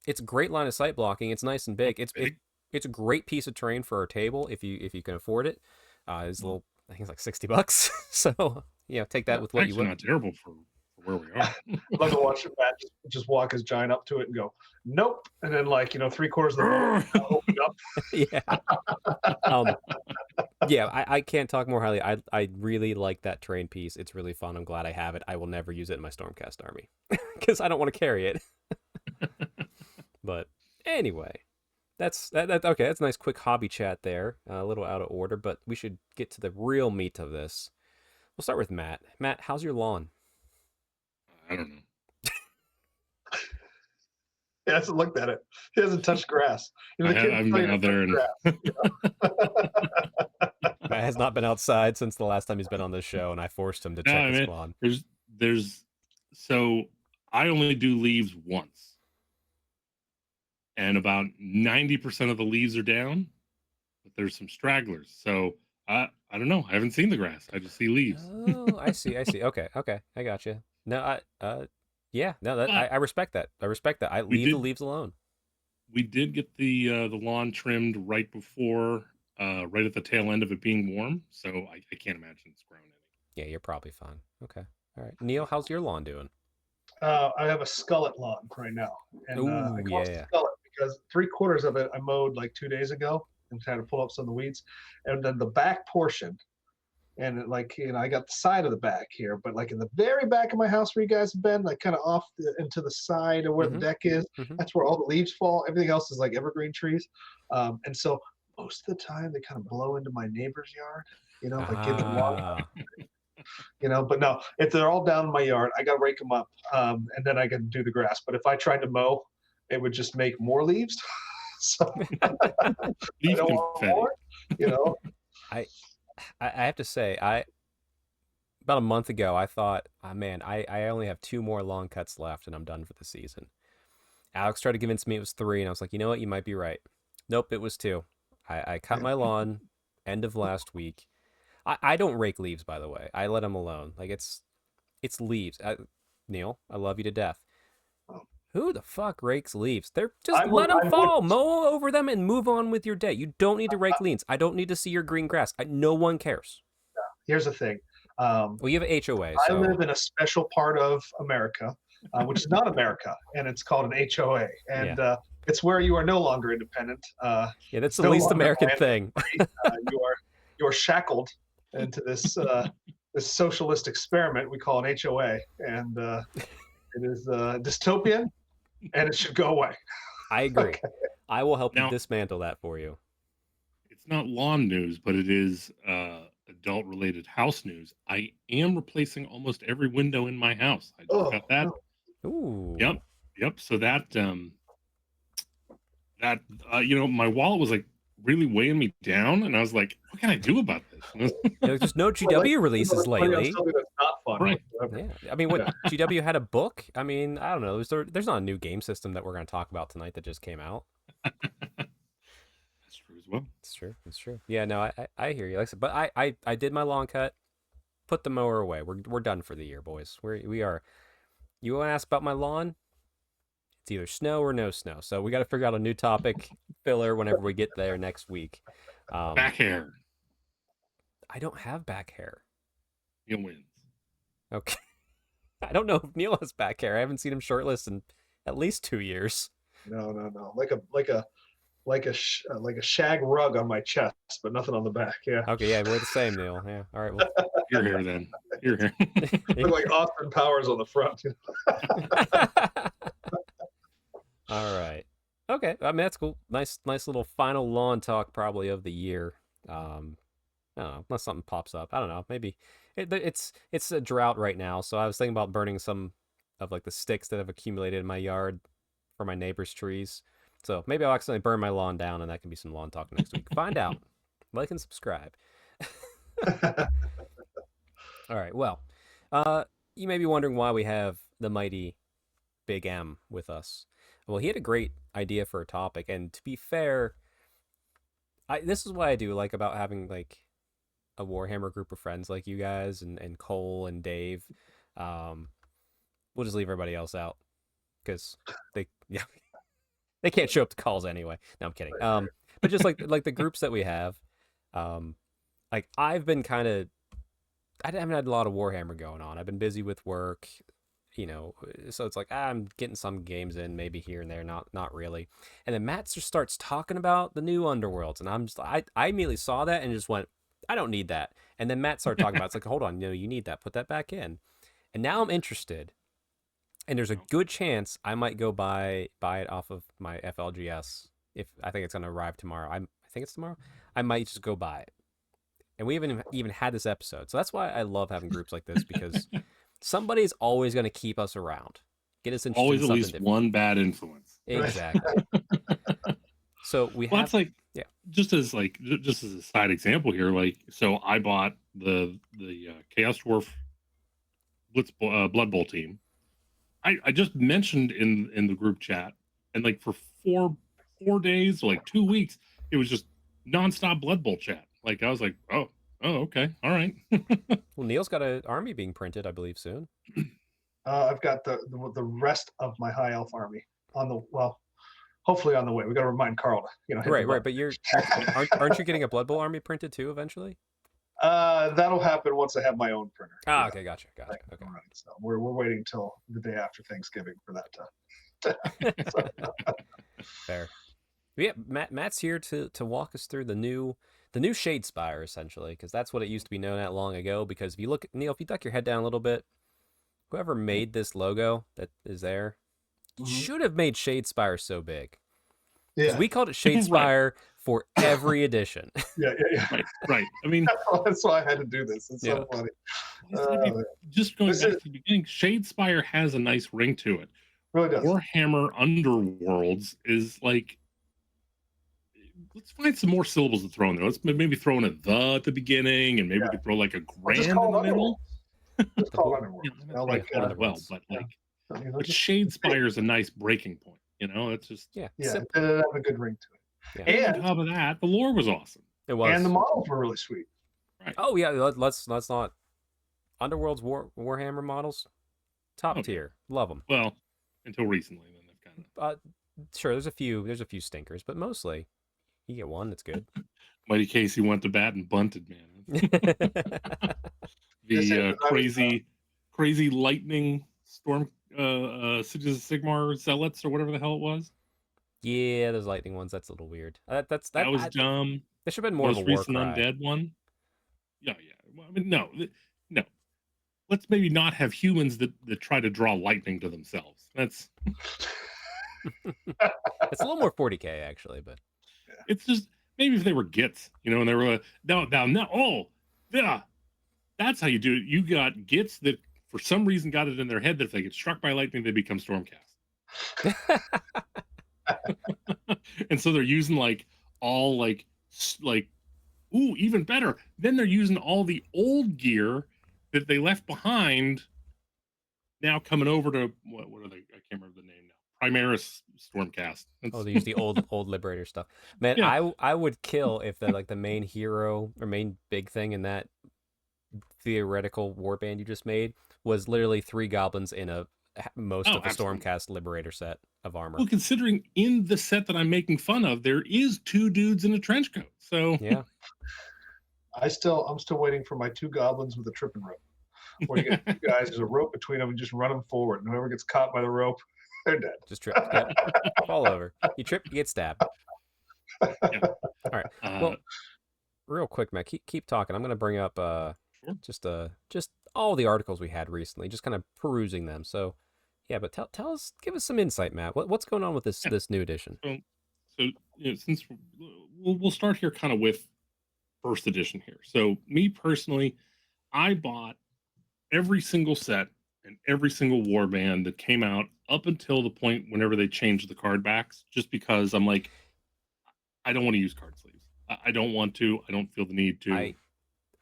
It's great line of sight blocking. It's nice and big. It's a great piece of terrain for our table if you can afford it. It's a little, I think it's like $60. So take that with what you Actually, will. not terrible for where we are. I'd love to watch Matt just walk his giant up to it and go, nope. And then 3/4 of the board open up. Yeah. Yeah, I can't talk more highly. I really like that terrain piece. It's really fun. I'm glad I have it. I will never use it in my Stormcast army because I don't want to carry it. But anyway, that's okay. That's a nice quick hobby chat there. A little out of order, but we should get to the real meat of this. We'll start with Matt. Matt, how's your lawn? I don't know. He hasn't looked at it. He hasn't touched grass. The kids I've tell been you to out there touch and grass. Matt has not been outside since the last time he's been on this show, and I forced him to check his lawn. there's so I only do leaves once. and about 90% of the leaves are down, but there's some stragglers. So I don't know. I haven't seen the grass. I just see leaves. Oh, I see. Okay. I got you. No, yeah, no, that But I respect that. I respect that. I we leave the did leaves alone. we did get the lawn trimmed right before, right at the tail end of it being warm. So I can't imagine it's grown any. Yeah, you're probably fine. Okay. All right. Neil, how's your lawn doing? I have a skullet lawn right now, and I Ooh, call it yeah. skullet because 3/4 of it I mowed like 2 days ago and tried to pull up some of the weeds, and then the back portion, and I got the side of the back here, but like in the very back of my house where you guys have been, like kind of off into the side of where the Mhm. deck is, Mhm. that's where all the leaves fall. Everything else is like evergreen trees, and so most of the time they kind of blow into my neighbor's yard, like give them lawn. Ah. But no, if they're all down in my yard, I got to rake them up, and then I can do the grass. But if I tried to mow, it would just make more leaves. So I Leaf don't want confetti. more, you know. I have to say, about a month ago, I thought, oh, man, I only have 2 more long cuts left and I'm done for the season. Alex tried to convince me it was 3, and I was like, you know what, you might be right. Nope, it was 2. I cut my lawn end of last week. I don't rake leaves, by the way. I let them alone. Like it's leaves. Neil, I love you to death. Who the fuck rakes leaves? They're just I would, let them I fall, would. mow over them, and move on with your day. You don't need to rake leaves. I don't need to see your green grass. No one cares. Here's the thing. Well, you have an HOA, I so live in a special part of America, which is not America, and it's called an HOA, and yeah, it's where you are no longer independent. yeah, that's It's the no least longer American land thing. free. You are shackled into this socialist experiment we call an HOA, and it is dystopian, and it should go away. I agree. Okay. I will help you Now, dismantle that for you. it's not lawn news, but it is adult related house news. I am replacing almost every window in my house. I just Oh got that. no. Ooh. Yep. So my wallet was like really weighing me down, and I was like, what can I do about this? There's no GW releases lately. Something that's not fun. Right. Yeah, I mean, what GW had a book? I mean, I don't know. There's not a new game system that we're going to talk about tonight that just came out. That's true as well. It's true. It's true. Yeah, no, I hear you. Like I said, but I did my lawn cut, put the mower away. We're done for the year, boys. We are. You want to ask about my lawn? It's either snow or no snow. So we got to figure out a new topic filler whenever we get there next week. Back hair. I don't have back hair. Neil wins. Okay. I don't know if Neil has back hair. I haven't seen him shirtless in at least 2 years. No. Like a shag rug on my chest, but nothing on the back. Yeah. Okay, yeah, we're the same, Neil. Yeah. All right. Well. Your hair then. Your hair. Look like Austin Powers on the front. All right. Okay. I mean, that's cool. Nice little final lawn talk probably of the year. I don't know, unless something pops up. I don't know. Maybe it's a drought right now, so I was thinking about burning some of like the sticks that have accumulated in my yard for my neighbor's trees. So maybe I'll accidentally burn my lawn down, and that can be some lawn talk next week. Find out. Like and subscribe. All right. Well, you may be wondering why we have the mighty Big M with us. Well, he had a great idea for a topic, and to be fair, this is what I do like about having like a Warhammer group of friends like you guys and Cole and Dave. We'll just leave everybody else out because they can't show up to calls anyway. No, I'm kidding. But just like the groups that we have, like I've been I haven't had a lot of Warhammer going on. I've been busy with work, so it's like I'm getting some games in maybe here and there, not really. And then Matt just starts talking about the new Underworlds, and I'm just I immediately saw that and just went, I don't need that. And then Matt started talking about it's like, hold on, you need that, put that back in. And now I'm interested, and there's a good chance I might go buy it off of my FLGS if I think it's gonna arrive tomorrow. I think it's tomorrow. I might just go buy it. And we haven't even had this episode, so that's why I love having groups like this because somebody's always going to keep us around, get us interested. Always in at least different. one bad influence. Exactly. So we have. That's just as a side example here. Like, so I bought the Chaos Dwarf Blitz Blood Bowl team. I just mentioned in the group chat, and like for 4 days, like 2 weeks, it was just nonstop Blood Bowl chat. Like I was like, oh, okay, all right. Well, Neil's got an army being printed, I believe, soon. I've got the rest of my high elf army on the hopefully on the way. We got to remind Carl to hit the Right. button. But aren't you getting a Blood Bowl army printed too eventually? That'll happen once I have my own printer. Ah, okay, gotcha. Okay. So we're waiting till the day after Thanksgiving for that to. Fair. But yeah, Matt's here to walk us through the new Shadespire, essentially, because that's what it used to be known at long ago. Because if you look, Neil, if you duck your head down a little bit, whoever made this logo that is there should have made Shadespire so big. Yeah, we called it Shadespire for every edition. Yeah. Right. I mean, that's why I had to do this. It's so funny. Just going back to the beginning, Shadespire has a nice ring to it. Really does. Warhammer Underworlds is like, let's find some more syllables to throw in there. Let's maybe throw in a "the" at the beginning, and maybe we could throw like a grand in the middle. Just call it Underworld. But Shadespire is a nice breaking point. It's just it have a good ring to it. Yeah. And on top of that, the lore was awesome. It was, and the models were really sweet. Right. Oh yeah, let's not. Underworld's Warhammer models, top tier, love them. Well, until recently, then they've kind of. Sure, there's a few stinkers, but mostly, you get one that's good. Mighty Casey went to bat and bunted, man. The crazy lightning storm, Ages of Sigmar zealots or whatever the hell it was. Yeah, those lightning ones. That's a little weird. That was dumb. There should have been more of a war recent cry. Undead one. Yeah. Well, I mean, no. Let's maybe not have humans that try to draw lightning to themselves. That's. It's a little more 40K actually, but it's just maybe if they were Gits, and they were no. Oh, yeah, that's how you do it. You got Gits that for some reason got it in their head that if they get struck by lightning, they become Stormcast. And so they're using even better. Then they're using all the old gear that they left behind. Now coming over to what are they? I can't remember the name now. Primaris Stormcast. They use the old Liberator stuff. Man, yeah. I would kill if the main hero or main big thing in that theoretical warband you just made was literally 3 goblins in most of the absolutely. Stormcast Liberator set of armor. Well, considering in the set that I'm making fun of, there is 2 dudes in a trench coat. So yeah. I'm still waiting for my 2 goblins with a tripping rope. Where you get 2 guys, there's a rope between them and just run them forward. And whoever gets caught by the rope, they're dead. Just trip. Yep. Fall over. You trip, you get stabbed. Yeah. All right. Well, real quick, Matt, keep talking. I'm going to bring up sure. just all the articles we had recently, just kind of perusing them. So, yeah, but tell us, give us some insight, Matt. What's going on with this new edition? So since we'll start here kind of with first edition here. So me personally, I bought every single set and every single warband that came out up until the point whenever they changed the card backs, just because I'm like, I don't want to use card sleeves. I don't want to. I don't feel the need to.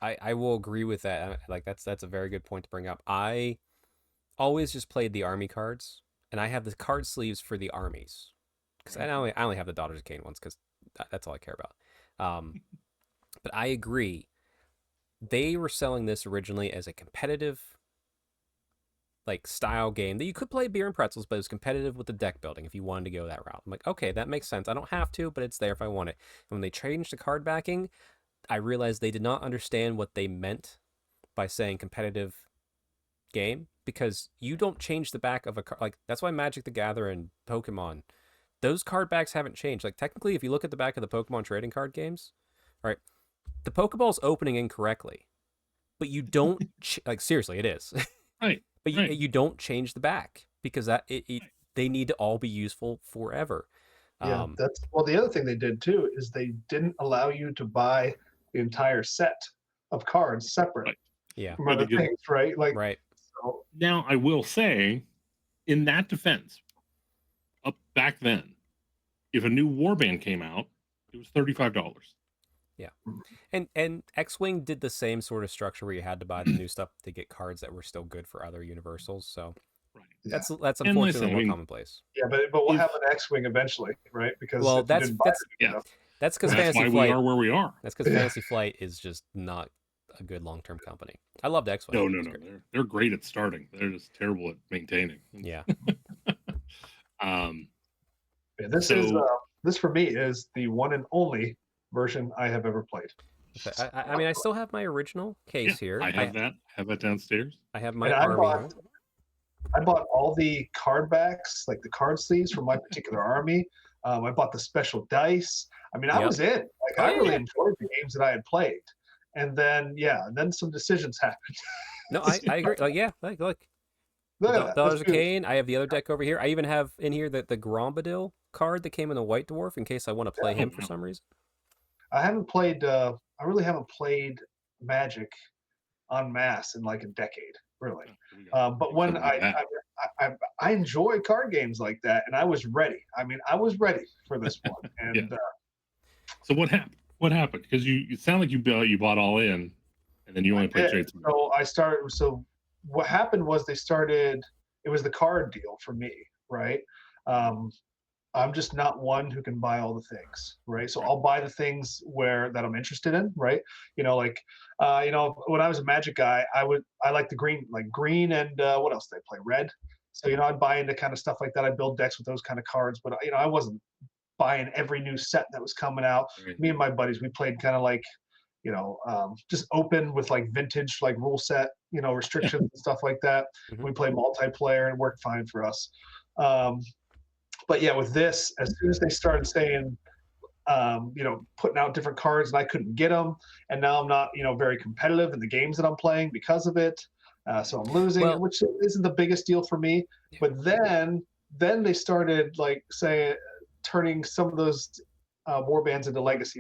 I will agree with that. That's a very good point to bring up. I always just played the army cards, and I have the card sleeves for the armies because I only have the Daughters of Cain ones because that's all I care about. But I agree. They were selling this originally as a competitive style game that you could play beer and pretzels, but it was competitive with the deck building if you wanted to go that route. I'm like, okay, that makes sense. I don't have to, but it's there if I want it. And when they changed the card backing, I realized they did not understand what they meant by saying competitive game, because you don't change the back of a card. That's why Magic the Gathering and Pokemon, those card backs haven't changed. Technically, if you look at the back of the Pokemon trading card games, right, the Pokeball's opening incorrectly, but you don't seriously, it is. Right. But you don't change the back because they need to all be useful forever. Yeah, the other thing they did too is they didn't allow you to buy the entire set of cards separate. Right. Yeah. From other things, right? Right. So. Now I will say, in that defense, up back then, if a new warband came out, it was $35. Yeah, and X-Wing did the same sort of structure where you had to buy the new stuff to get cards that were still good for other universals. So, right. That's And unfortunately listen, I more mean, commonplace. Yeah, but we'll If- have an X-wing eventually, right? Because Well, if you didn't buy it, you know. that's because that's Fantasy why we Flight. are where we are. That's because Fantasy Flight is just not a good long-term company. I loved X-Wing. No, It no, was no. great. They're great at starting. They're just terrible at maintaining. Yeah. Um. Yeah, this So- is this for me is the one and only version I have ever played. I mean, I still have my original case Yeah, here. I have that. I have that downstairs. I have my And I army. bought I bought all the card backs, like the card sleeves for my particular army. I bought the special dice. I mean, I Yep. was in. Like, Oh, I yeah, really yeah. enjoyed the games that I had played. And then, then some decisions happened. No, I agree. Like, yeah, like look, Look at that. Dollars That's of beautiful. Cain. I have the other deck over here. I even have in here the Grombadil card that came in the White Dwarf in case I want to play him for wow. some reason. I haven't played. I really haven't played Magic en masse in like a decade, really. But when I enjoy card games like that, and I was ready. I mean, I was ready for this one. And Yeah. So what happened? What happened? Because you sound like you bought all in, and then you only played trades. So I started. So what happened was they started. It was the card deal for me, right? I'm just not one who can buy all the things, right? So I'll buy the things that I'm interested in, right? Like, when I was a Magic guy, I like the green and what else did I play? Red. So I'd buy into kind of stuff like that. I'd build decks with those kind of cards, but I wasn't buying every new set that was coming out. Right. Me and my buddies, we played kind of like, just open with like vintage like rule set, restrictions and stuff like that. Mhm. We played multiplayer and it worked fine for us. But yeah, with this, as soon as they started saying, putting out different cards and I couldn't get them, and now I'm not, very competitive in the games that I'm playing because of it. So I'm losing, Well- which isn't the biggest deal for me. Yeah. But then they started like turning some of those warbands into legacy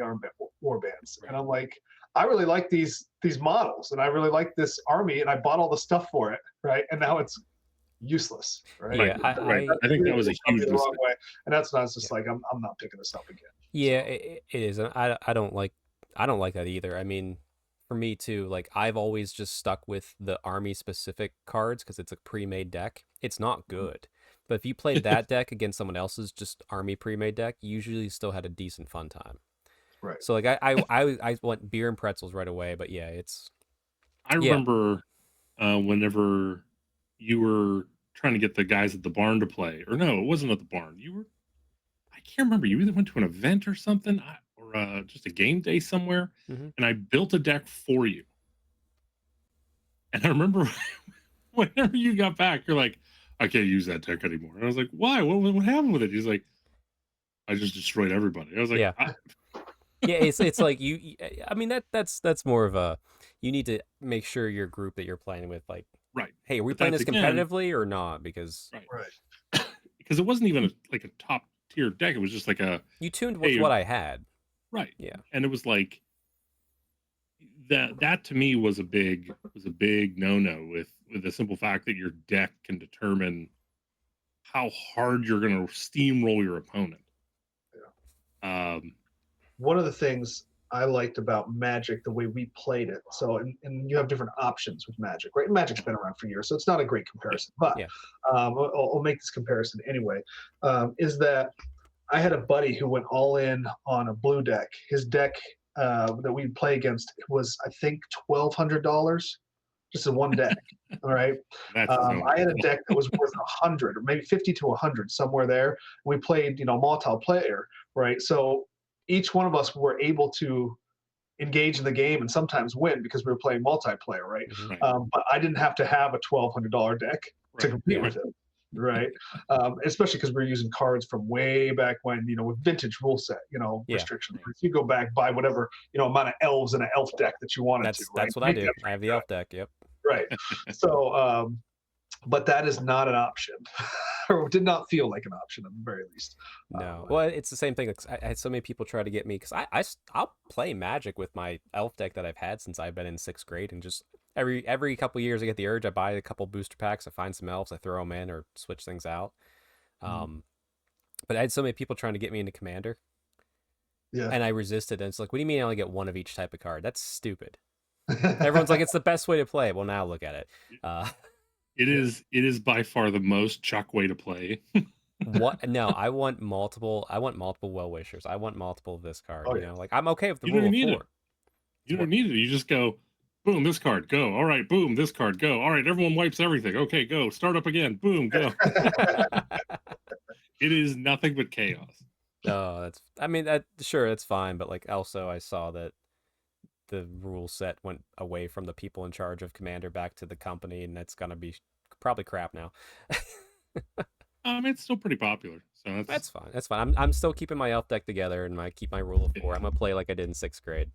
warbands, and I'm like, I really like these models, and I really like this army, and I bought all the stuff for it, right? And now it's useless, right? Yeah, Right. I think that was a huge the wrong mistake. way, and that's when I was just like, I'm not picking this up again. Yeah, it is, and I don't like that either. I mean, for me too, like I've always just stuck with the army specific cards because it's a pre-made deck. It's not good, but if you played that deck against someone else's just army pre-made deck, you usually still had a decent fun time. Right. So like I want beer and pretzels right away, but yeah, I remember whenever you were trying to get the guys at the barn to play, or no, it wasn't at the barn. I can't remember. You either went to an event or something, or just a game day somewhere, Mhm. and I built a deck for you. And I remember whenever you got back, you're like, I can't use that deck anymore. And I was like, why? What happened with it? He's like, I just destroyed everybody. I was like, Yeah. Yeah, it's like I mean that's more of a, you need to make sure your group that you're playing with, like, right. hey, are we But playing this that's again- competitively or not? Because Right. Because it wasn't even like a top tier deck. It was just like you tuned with Hey, what I had. right. Yeah. And it was like that to me was a big no-no with the simple fact that your deck can determine how hard you're going to steamroll your opponent. One of the things I liked about Magic, the way we played it, so and you have different options with Magic, right? Magic's been around for years, so it's not a great comparison, but Yeah. I'll make this comparison anyway. Is that I had a buddy who went all in on a blue deck. His deck that we'd play against was, I think, $1,200, just in one deck. All right. That's I had a deck that was worth 100 or maybe 50 to 100, somewhere there. We played, multiplayer, right? So each one of us were able to engage in the game and sometimes win because we were playing multiplayer, right? Mhm. right. But I didn't have to have a $1,200 deck to Right. compete Yeah. with him, right? Especially because we're using cards from way back when, with vintage rule set, Yeah. restrictions. If you go back, buy whatever amount of elves in an elf deck that you wanted to. Right? That's what I do. I have the elf deck. Yep. Right. So, but that is not an option, or did not feel like an option at the very least. No. Well, it's the same thing. I had so many people try to get me because I'll play Magic with my elf deck that I've had since I've been in 6th grade, and just every couple years I get the urge, I buy a couple booster packs, I find some elves, I throw them in or switch things out. But I had so many people trying to get me into Commander, Yeah. and I resisted. And it's like, what do you mean I only get one of each type of card? That's stupid. Everyone's like, it's the best way to play. Well, now look at it. It is by far the most Chuck way to play. What? No, I want multiple. I want multiple well wishers. I want multiple of this card. Oh, You yeah. know, like I'm okay with the You don't rule even of need it. 4. You don't need it. You just go, boom, this card, go. All right, boom, this card, go. All right, everyone wipes everything. Okay, go. Start up again. Boom, go. It is nothing but chaos. Oh, that's. I mean, that sure, that's fine, but like also, I saw that the rule set went away from the people in charge of Commander back to the company, and that's gonna be probably crap now. It's still pretty popular, so That's fine. That's fine. I'm still keeping my elf deck together, and I keep my rule of 4. I'm gonna play like I did in 6th grade.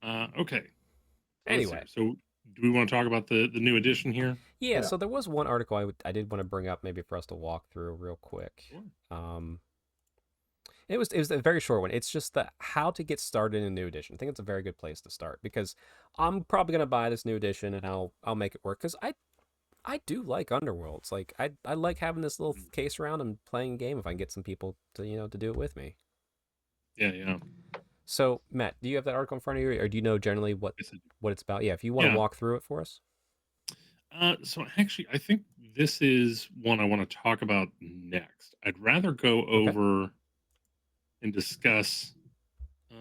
Okay. Anyway, so do we want to talk about the new edition here? yeah. So there was one article I did want to bring up, maybe for us to walk through real quick. Sure. It was a very short one. It's just the how to get started in a new edition. I think it's a very good place to start because I'm probably gonna buy this new edition and I'll make it work because I do like Underworlds. Like I like having this little case around and playing a game if I can get some people to to do it with me. Yeah. So Matt, do you have that article in front of you, or do you know generally what it's about? Yeah, if you want to walk through it for us. So actually, I think this is one I want to talk about next. I'd rather go over and discuss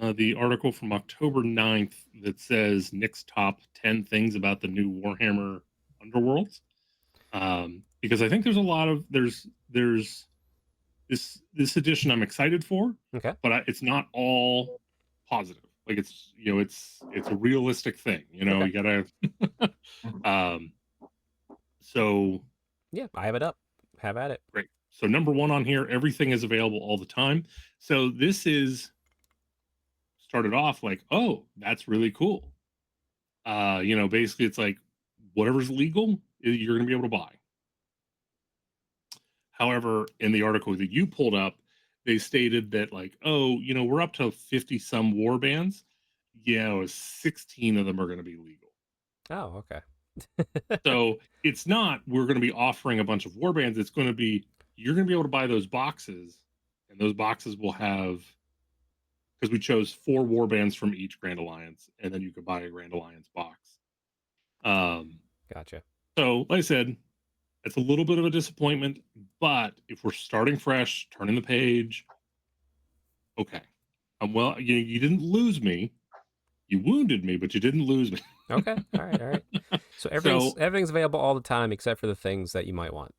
the article from October 9th that says Nick's top 10 things about the new Warhammer Underworlds. Because I think there's a lot of there's this edition I'm excited for, but it's not all positive. Like it's it's a realistic thing. You gotta. So yeah, I have it up. Have at it. Great. So number 1 on here, everything is available all the time. So this is started off like, oh, that's really cool. Basically it's like whatever's legal, you're going to be able to buy. However, in the article that you pulled up, they stated that like, oh, we're up to 50 some war bands. Yeah, 16 of them are going to be legal. Oh, okay. So it's not we're going to be offering a bunch of war bands. It's going to be you're going to be able to buy those boxes, and those boxes will have, because we chose 4 war bands from each Grand Alliance, and then you could buy a Grand Alliance box. Gotcha. So, like I said, it's a little bit of a disappointment, but if we're starting fresh, turning the page, okay. Well, you didn't lose me. You wounded me, but you didn't lose me. Okay. All right. So everything's available all the time except for the things that you might want.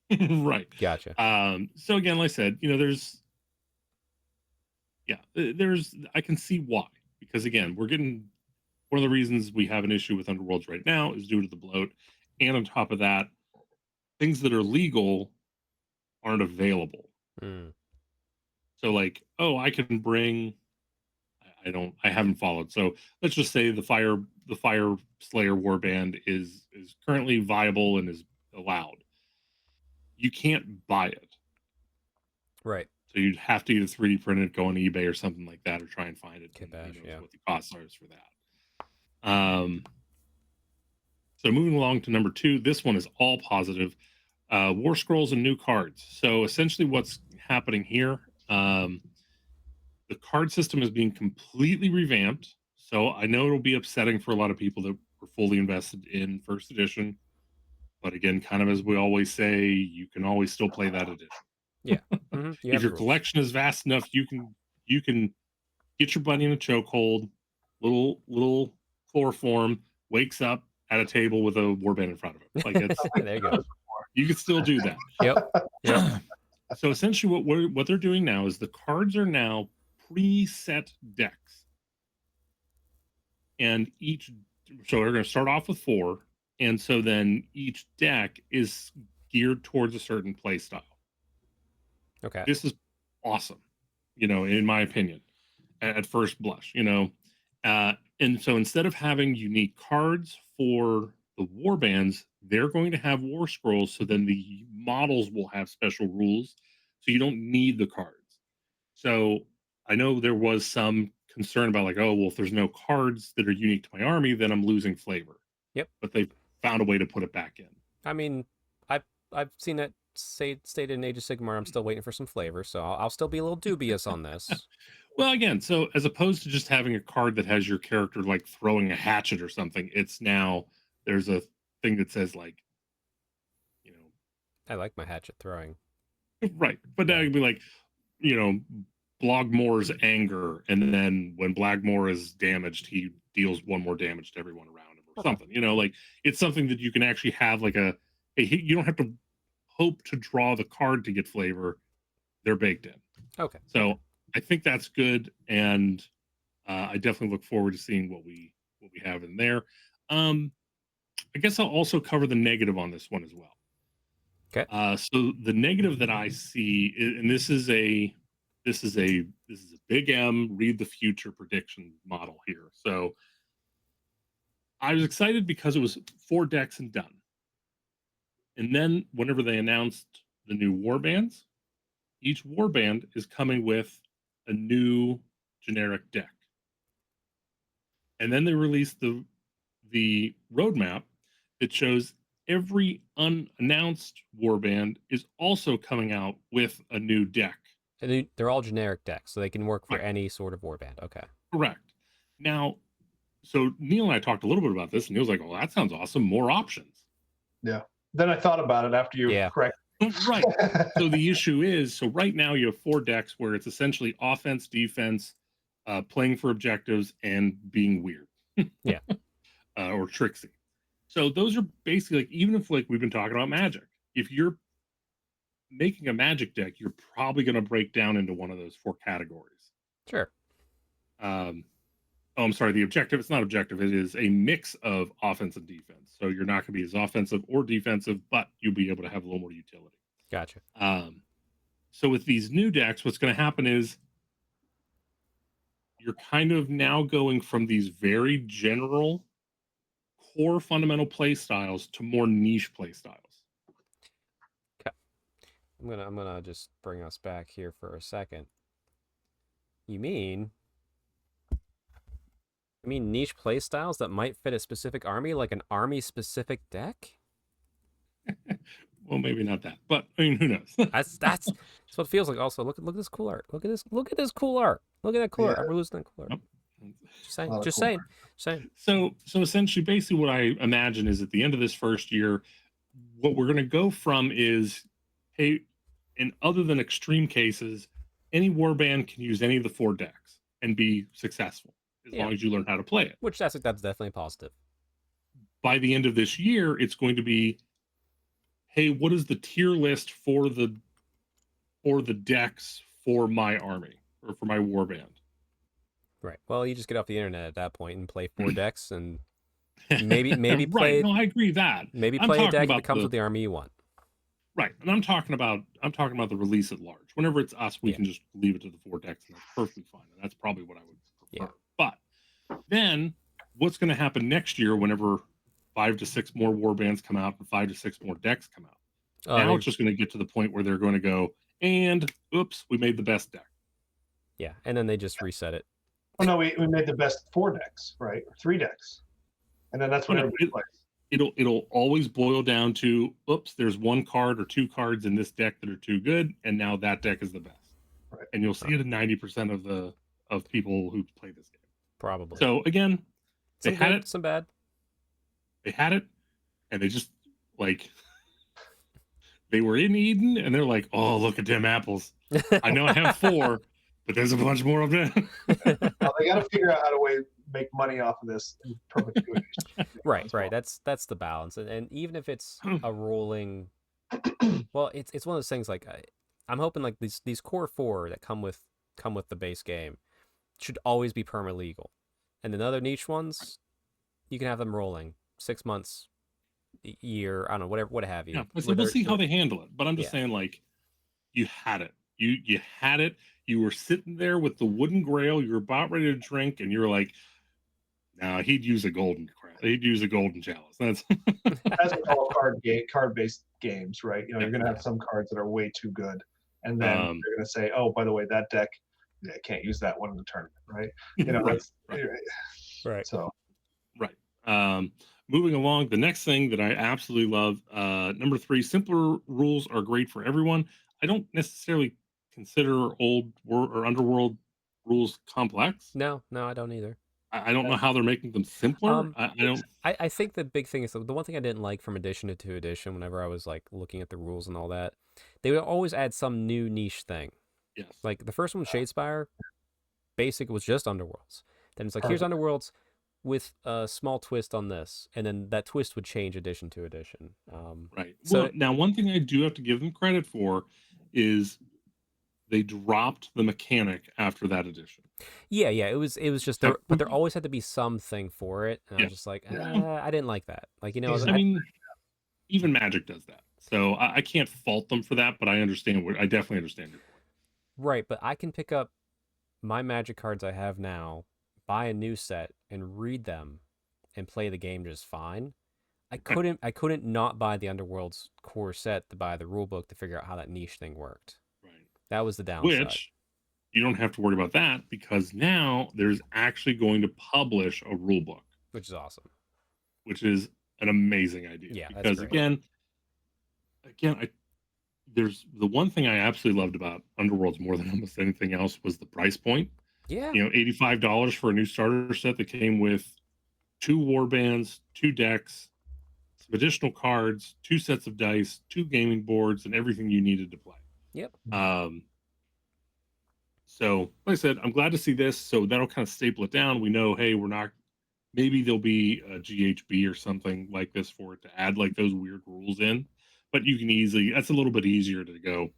Right. Gotcha. So again, like I said, there's I can see why, because again, we're getting one of the reasons we have an issue with Underworlds right now is due to the bloat, and on top of that, things that are legal aren't available. So like, oh, I can bring. I haven't followed. So let's just say the Fire Slayer warband is currently viable and is allowed. You can't buy it. Right. So you'd have to either 3D print it, go on eBay or something like that, or try and find it. What the costs are for that. So moving along to number 2, this one is all positive. War Scrolls and new cards. So essentially what's happening here, the card system is being completely revamped. So I know it'll be upsetting for a lot of people that were fully invested in first edition. But again, kind of as we always say, you can always still play that edition. Yeah. If your collection is vast enough, you can get your buddy in a chokehold, little chloroform, wakes up at a table with a warband in front of him. Like it's there you go. You can still do that. Yep. So essentially, what they're doing now is the cards are now preset decks, and so they're going to start off with 4, and so then each deck is geared towards a certain play style. Okay. This is awesome, in my opinion, at first blush, and so instead of having unique cards for the war bands, they're going to have war scrolls, so then the models will have special rules, so you don't need the cards. So I know there was some concern about like, oh, well, if there's no cards that are unique to my army, then I'm losing flavor. Yep. But they found a way to put it back in. I mean, I've seen it stated in Age of Sigmar. I'm still waiting for some flavor, so I'll still be a little dubious on this. Well, again, so as opposed to just having a card that has your character like throwing a hatchet or something, it's now there's a thing that says like, you know, I like my hatchet throwing. right. But now it'd be like, you know, Blogmore's anger, and then when Blagmore is damaged, he deals 1 more damage to everyone around him, or something. You know, like it's something that you can actually have like you don't have to hope to draw the card to get flavor; they're baked in. Okay. So I think that's good, and I definitely look forward to seeing what we have in there. I guess I'll also cover the negative on this one as well. Okay. So the negative that I see, and this is a big M read the future prediction model here. So I was excited because it was 4 decks and done. And then whenever they announced the new warbands, each warband is coming with a new generic deck. And then they released the roadmap that shows every unannounced warband is also coming out with a new deck. And they're all generic decks, so they can work for Right. any sort of warband. Okay. Correct. Now, so Neil and I talked a little bit about this, and Neil's like, "Well, that sounds awesome. More options." Yeah. Then I thought about it after you Yeah. correct. Right. So the issue is, so right now you have 4 decks where it's essentially offense, defense, playing for objectives, and being weird. Yeah. Or tricksy. So those are basically like, even if like we've been talking about Magic, if you're making a Magic deck, you're probably going to break down into one of those 4 categories. Sure. Oh, I'm sorry. The objective, it's not objective. It is a mix of offense and defense. So you're not going to be as offensive or defensive, but you'll be able to have a little more utility. Gotcha. So with these new decks, what's going to happen is you're kind of now going from these very general core fundamental play styles to more niche play styles. I'm gonna just bring us back here for a second. You mean niche play styles that might fit a specific army, like an army specific deck? Well, maybe not that, but I mean, who knows? That's what it feels like. Also, look at this cool art. Look at this cool art. Look at that cool art. Yeah. I'm losing that cool art. Yep. Just saying. Lot of Just cool saying. art. Saying. So essentially, basically, what I imagine is at the end of this first year, what we're going to go from is, hey, and other than extreme cases, any warband can use any of the 4 decks and be successful as Yeah. long as you learn how to play it. Which that's definitely positive. By the end of this year, it's going to be, hey, what is the tier list for the decks for my army or for my warband? Right. Well, you just get off the internet at that point and play 4 decks, and maybe right. play. No, I agree that. Maybe I'm play a talking deck that about comes with the army you want. Right, and I'm talking about the release at large. Whenever it's us, we Yeah. can just leave it to the 4 decks, and that's perfectly fine. And that's probably what I would prefer. Yeah. But then, what's going to happen next year? Whenever 5 to 6 more warbands come out and 5 to 6 more decks come out, now it's just going to get to the point where they're going to go, and oops, we made the best deck. Yeah, and then they just reset it. Oh no, we made the best 4 decks, right? Or 3 decks, and then that's what everybody plays. It'll always boil down to, oops, there's 1 card or 2 cards in this deck that are too good, and now that deck is the best. Right. And you'll see it in 90% of people who play this game. Probably. So again, they some had good, it, some bad. they had it, and they just like they were in Eden, and they're like, oh, look at them apples. I know I have 4, but there's a bunch more of them. Well, they got to figure out how to make money off of this in perpetuity. Right. That's the balance, and even if it's a rolling, well, it's one of those things. Like I'm hoping like these core 4 that come with the base game should always be perma legal, and then other niche ones, you can have them rolling 6 months, year, I don't know, whatever, what have you. Yeah, so we'll see how they handle it. But I'm just Yeah. saying, like, you had it. You had it. You were sitting there with the wooden grail. You were about ready to drink, and you were like, "Nah, he'd use a golden chalice." That's That's what all card-based games, right? You know, you're going to have some cards that are way too good, and then you're going to say, "Oh, by the way, that deck, I can't use that one in the tournament," right? You know, Right. So, right. Moving along, the next thing that I absolutely love, number 3, simpler rules are great for everyone. I don't necessarily consider old or underworld rules complex. No, I don't either. I don't know how they're making them simpler. I don't. I think the big thing is the one thing I didn't like from edition to edition, whenever I was like looking at the rules and all that, they would always add some new niche thing. Yes. Like the first one, Shadespire, basic was just Underworlds. Then it's like, here's Perfect. Underworlds with a small twist on this, and then that twist would change edition to edition. Right. So Well, now one thing I do have to give them credit for is they dropped the mechanic after that edition. yeah, it was just there, but there always had to be something for it, and I Yeah. was just like, Yeah. I didn't like that. Like, you know, He's I mean, even Magic does that, so I can't fault them for that. But I understand I definitely understand your point. right, but I can pick up my Magic cards I have now, buy a new set, and read them, and play the game just fine. I couldn't not buy the Underworld's core set to buy the rule book to figure out how that niche thing worked. Right. That was the downside. Which you don't have to worry about that because now there's actually going to publish a rule book, which is awesome. which is an amazing idea. Yeah, that's because great. again, there's the one thing I absolutely loved about Underworlds more than almost anything else was the price point. Yeah. You know, $85 for a new starter set that came with 2 warbands, 2 decks, some additional cards, 2 sets of dice, 2 gaming boards, and everything you needed to play. Yep. So, like I said, I'm glad to see this. So that'll kind of staple it down. We know, hey, we're not. Maybe there'll be a GHB or something like this for it to add like those weird rules in. But you can easily. That's a little bit easier to go.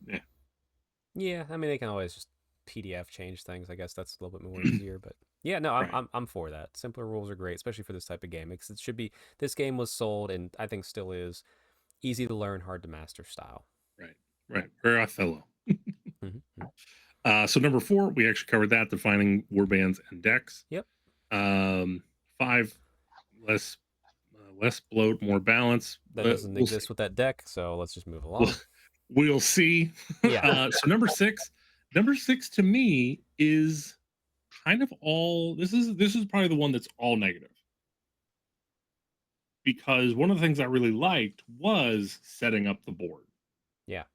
Yeah, I mean they can always just PDF change things. I guess that's a little bit more easier. But yeah, no, I'm for that. Simpler rules are great, especially for this type of game. Because it should be. This game was sold, and I think still is, easy to learn, hard to master style. Right. Very Othello. Mm-hmm. So number 4, we actually covered that, defining warbands and decks. Yep. 5, less bloat, more balance. That doesn't exist with that deck, so let's just move along. We'll see. Yeah. So number 6 to me is kind of all. This is probably the one that's all negative. Because one of the things I really liked was setting up the board. Yeah.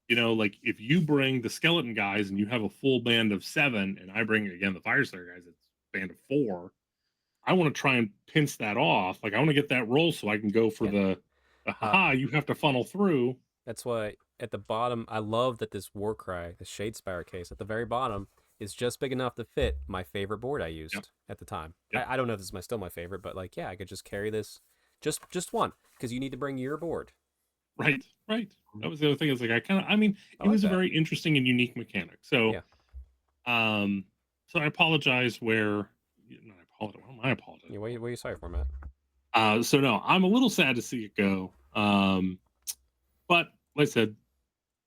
You know, like if you bring the skeleton guys and you have a full band of 7, and I bring again the fire slayer guys, it's a band of 4. I want to try and pinch that off. Like I want to get that roll so I can go for the you have to funnel through. That's why at the bottom, I love that this Warcry, the Shadespire case at the very bottom, is just big enough to fit my favorite board I used at the time. Yep. I don't know if this is still my favorite, but like, yeah, I could just carry this, just one, because you need to bring your board. Right. That was the other thing. Is like it was a very interesting and unique mechanic. So, so I apologize where. What am I apologizing? Yeah, what are you sorry for, Matt? So no, I'm a little sad to see it go. But like I said,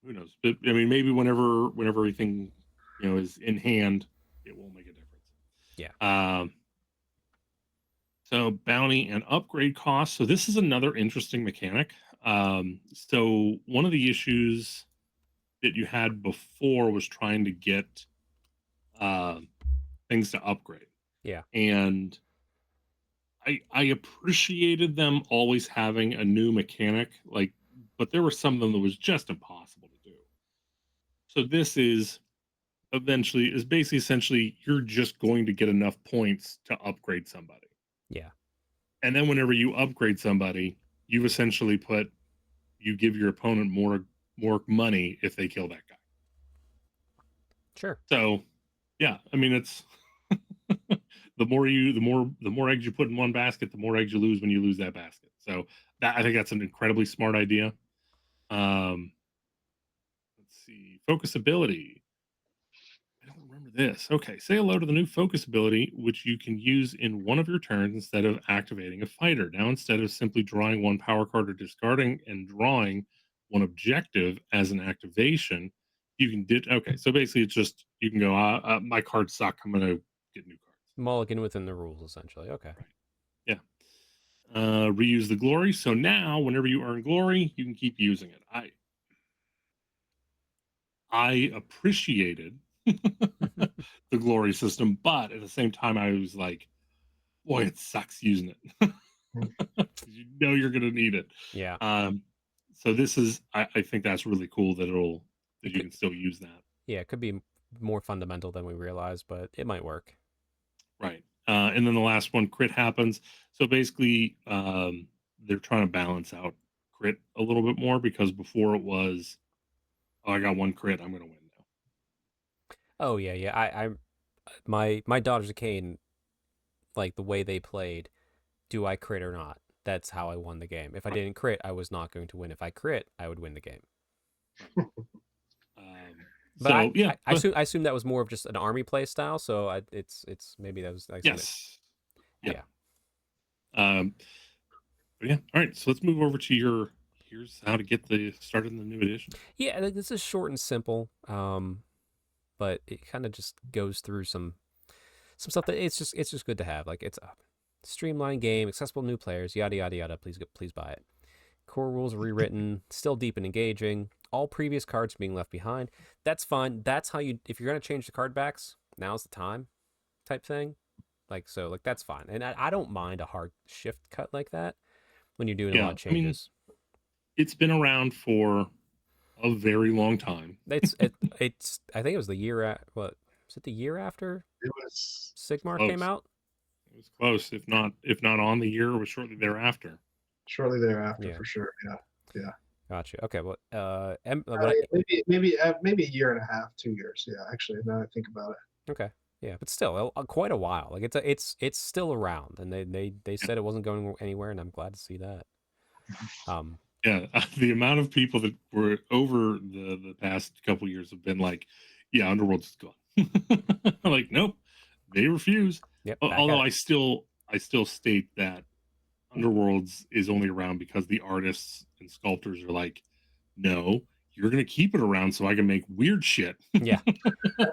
who knows? But I mean, maybe whenever everything is in hand, it will make a difference. Yeah. So bounty and upgrade costs. So this is another interesting mechanic. So one of the issues that you had before was trying to get things to upgrade. Yeah. And I appreciated them always having a new mechanic, but there were some of them that was just impossible to do. So this is basically essentially you're just going to get enough points to upgrade somebody. Yeah. And then whenever you upgrade somebody, you essentially you give your opponent more money if they kill that guy. Sure. So, yeah, I mean it's the more eggs you put in one basket, the more eggs you lose when you lose that basket. So I think that's an incredibly smart idea. Let's see, focus ability. I don't remember this. Okay, say hello to the new focus ability, which you can use in one of your turns instead of activating a fighter. Now, instead of simply drawing one power card or discarding and drawing one objective as an activation, you can okay, so basically it's just you can go, my cards suck, I'm going to get new cards. Mulligan within the rules, essentially. Okay. Right. Yeah. Reuse the glory. So now, whenever you earn glory, you can keep using it. I appreciated the glory system, but at the same time, I was like, boy, it sucks using it. You know you're going to need it. Yeah. So this is, I think that's really cool that you can still use that. Yeah, it could be more fundamental than we realize, but it might work. Right. And then the last one, crit happens. So basically, they're trying to balance out crit a little bit more, because before it was, oh, I got one crit, I'm going to win now. Oh yeah. I'm my Daughters of Cain, like the way they played. Do I crit or not? That's how I won the game. If I didn't crit, I was not going to win. If I crit, I would win the game. But So yeah, I assume that was more of just an army play style. So it's maybe that was yes, yeah. But yeah, all right. So let's move over to your. Here's how to get the started in the new edition. Yeah. Like, this is short and simple. But it kind of just goes through some stuff that it's just good to have. Like, it's a streamlined game, accessible to new players, yada yada yada. Please buy it. Core rules rewritten, still deep and engaging. All previous cards being left behind. That's fine. That's how you, if you're gonna change the card backs, now's the time, type thing. Like, so, like, that's fine. And I don't mind a hard shift cut like that when you're doing a lot of I mean, changes. it's been around for a very long time. It's I think it was the year at what was it the year after It was Sigmar close. came out? It was close, if not on the year, it was shortly thereafter. shortly thereafter, Yeah. for sure. Yeah. Gotcha. Okay, well, Maybe a year and a half, 2 years. Yeah, actually, now I think about it. okay, yeah, but still, quite a while. Like, it's still around, and they said it wasn't going anywhere, and I'm glad to see that. Yeah, the amount of people that were over the past couple years have been like, yeah, Underworlds is gone. Like, nope, they refuse. Yep. Although I still state that Underworlds is only around because the artists and sculptors are like, no, you're gonna keep it around so I can make weird shit. Yeah,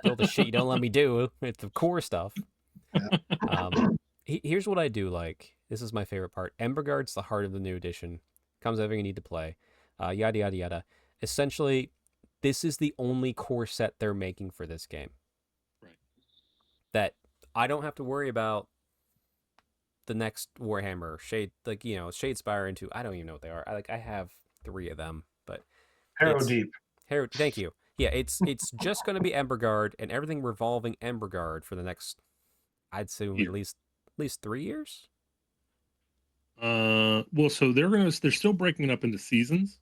all the shit you don't let me do. It's the core stuff. Here's what I do like. This is my favorite part. Emberguard's the heart of the new edition. Comes with everything you need to play. Yada yada yada. Essentially, this is the only core set they're making for this game. Right. That I don't have to worry about the next Warhammer, Shadespire into, I don't even know what they are. I have 3 of them, but Harrow Deep. Thank you. Yeah, it's just going to be Emberguard and everything revolving Emberguard for the next, I'd assume, at least 3 years. Well, so they're still breaking it up into seasons.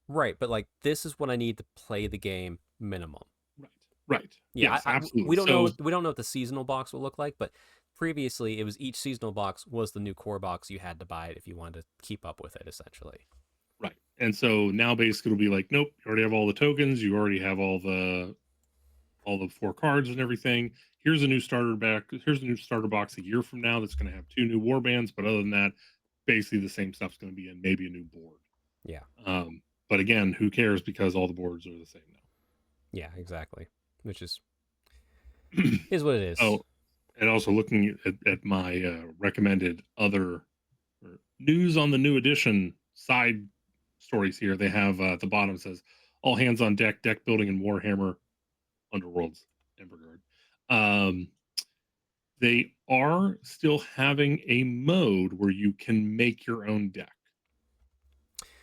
Right, but like, this is what I need to play the game minimum. Right. Yeah, yes, absolutely. We don't know what the seasonal box will look like, but previously it was each seasonal box was the new core box. You had to buy it if you wanted to keep up with it, essentially. Right. And so now basically it'll be like, nope, you already have all the tokens, you already have all the 4 cards and everything. Here's a new starter box a year from now that's going to have 2 new war bands, but other than that, basically the same stuff's going to be in, maybe a new board. Yeah. But again, who cares, because all the boards are the same now. Yeah, exactly. Which is what it is. Oh, and also looking at my recommended other news on the new edition side stories here, they have at the bottom says all hands on deck building in Warhammer Underworlds Emberguard. They are still having a mode where you can make your own deck.